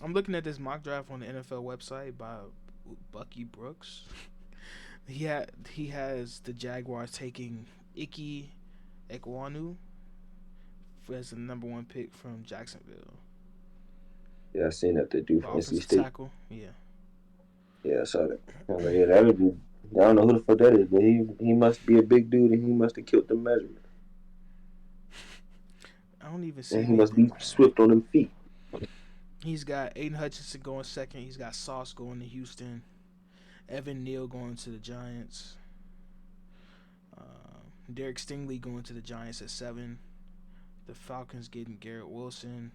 I'm looking at this mock draft on the NFL website by Bucky Brooks. He has the Jaguars taking Ike Ekwonu as the number one pick from Jacksonville. Yeah, I seen that they do The from NC offensive State. tackle. Yeah. Yeah, I saw that. I was like, yeah, that would be. I don't know who the fuck that is, but he must be a big dude, and he must have killed the measurement, I don't even and see he must anything be on him. swift on them feet. He's got Aiden Hutchinson going second. He's got Sauce going to Houston. Evan Neal going to the Giants. Derek Stingley going to the Giants at 7. The Falcons getting Garrett Wilson.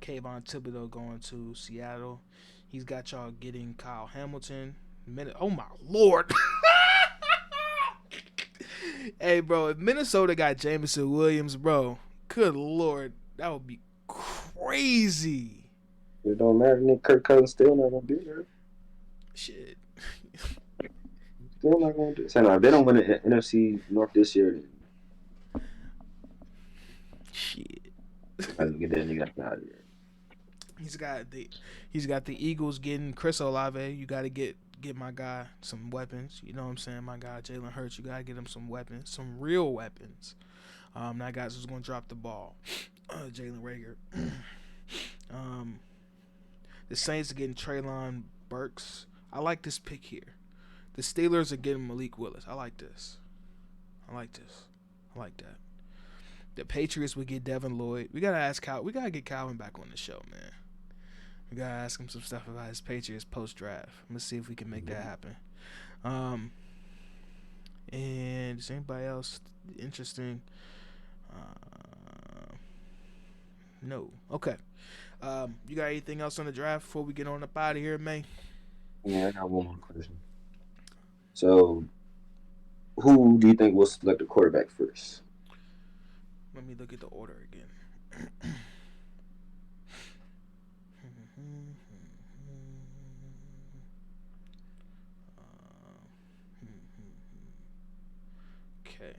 Kayvon Thibodeau going to Seattle. He's got y'all getting Kyle Hamilton. Oh my lord. Hey, bro, if Minnesota got Jameson Williams, bro, good lord, that would be crazy. It don't matter. Nick Kirk Cousins still not gonna be there. Shit. Still not gonna do. So now, if they don't win the NFC North this year, then Shit. I can get that nigga out of here. He's got the he's got the Eagles getting Chris Olave. You got to get my guy some weapons. You know what I'm saying? My guy Jalen Hurts. You got to get him some weapons, some real weapons. That guy's who's gonna drop the ball. Jalen Rager. um, the Saints are getting Traylon Burks. I like this pick here. The Steelers are getting Malik Willis. I like this. I like this. I like that. The Patriots would get Devin Lloyd. We gotta ask Cal. We gotta get Calvin back on the show, man. We gotta ask him some stuff about his Patriots post draft. Let's see if we can make that happen. And is anybody else interesting? No. Okay. You got anything else on the draft before we get on up out of here, May? Yeah, I got one more question. So, who do you think will select the quarterback first? Let me look at the order again. Okay.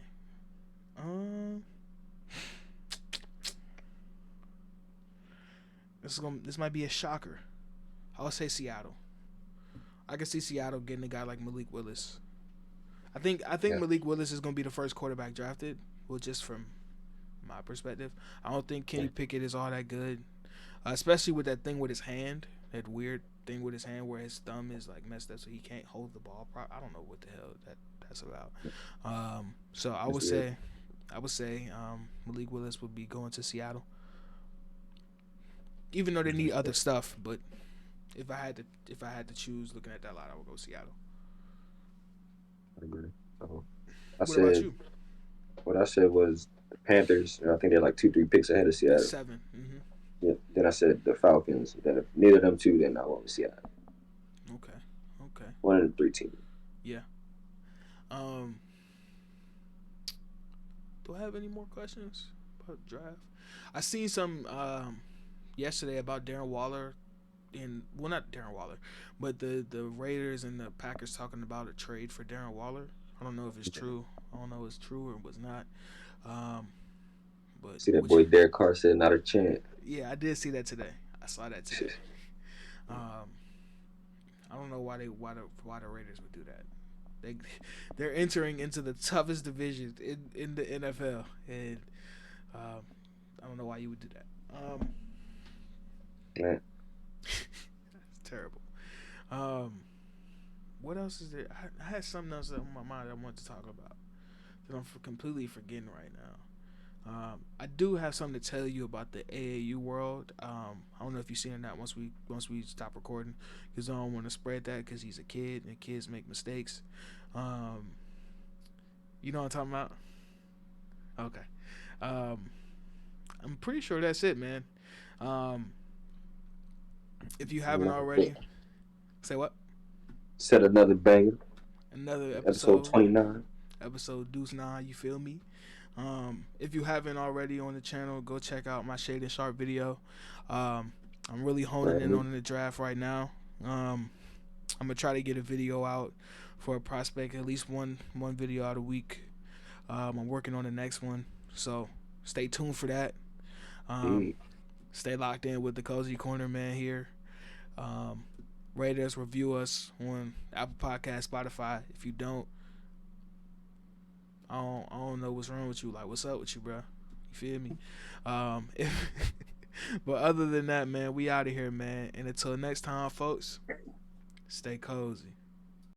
Um. This might be a shocker. I would say Seattle. I can see Seattle getting a guy like Malik Willis. I think Yeah. Malik Willis is going to be the first quarterback drafted. Well, just from my perspective, I don't think Kenny Pickett is all that good, especially with that thing with his hand, that weird thing with his hand where his thumb is like messed up, so he can't hold the ball. I don't know what the hell that's about. So I That's would weird. say, Malik Willis would be going to Seattle, even though they need other stuff. But if I had to choose, looking at that lot, I would go Seattle. I agree. So, I What about said you? what I said was the Panthers. And I think they're like 2, 3 picks ahead of That's Seattle. 7. Mm-hmm. Yeah. Then I said the Falcons. Then if neither of them two, then I won't Seattle. One of the three teams. Yeah. Um, do I have any more questions about the draft? I seen some yesterday about Darren Waller and well, not Darren Waller, but the Raiders and the Packers talking about a trade for Darren Waller. I don't know if it's true. I don't know if it's true or was not. Um, but See that which, boy Derek Carr said not a chance. yeah, I did see that today. I saw that today. Um, I don't know why the Raiders would do that. They they're entering into the toughest division in the NFL, and um, I don't know why you would do that. Man, It's terrible. Um, what else is there? I had something else on my mind I wanted to talk about that I'm completely forgetting right now. I do have something to tell you about the AAU world. I don't know if you've seen it or not. Once we stop recording, because I don't want to spread that because he's a kid and kids make mistakes. Um, you know what I'm talking about? Okay. Um, I'm pretty sure that's it, man. Um, if you haven't already, say what? said another banger. Another Episode episode, 29. episode Deuce Nine. You feel me? If you haven't already on the channel, go check out my Shade and Sharp video. I'm really honing in on the draft right now. I'm gonna try to get a video out for a prospect, at least one video out a week. I'm working on the next one, so stay tuned for that. Um, Stay locked in with the Cozy Corner man here. Um, Rate us, review us on Apple Podcast, Spotify. If you don't, I don't know what's wrong with you. Like, what's up with you, bro? You feel me? But other than that, man, we out of here, man. And until next time, folks, stay cozy.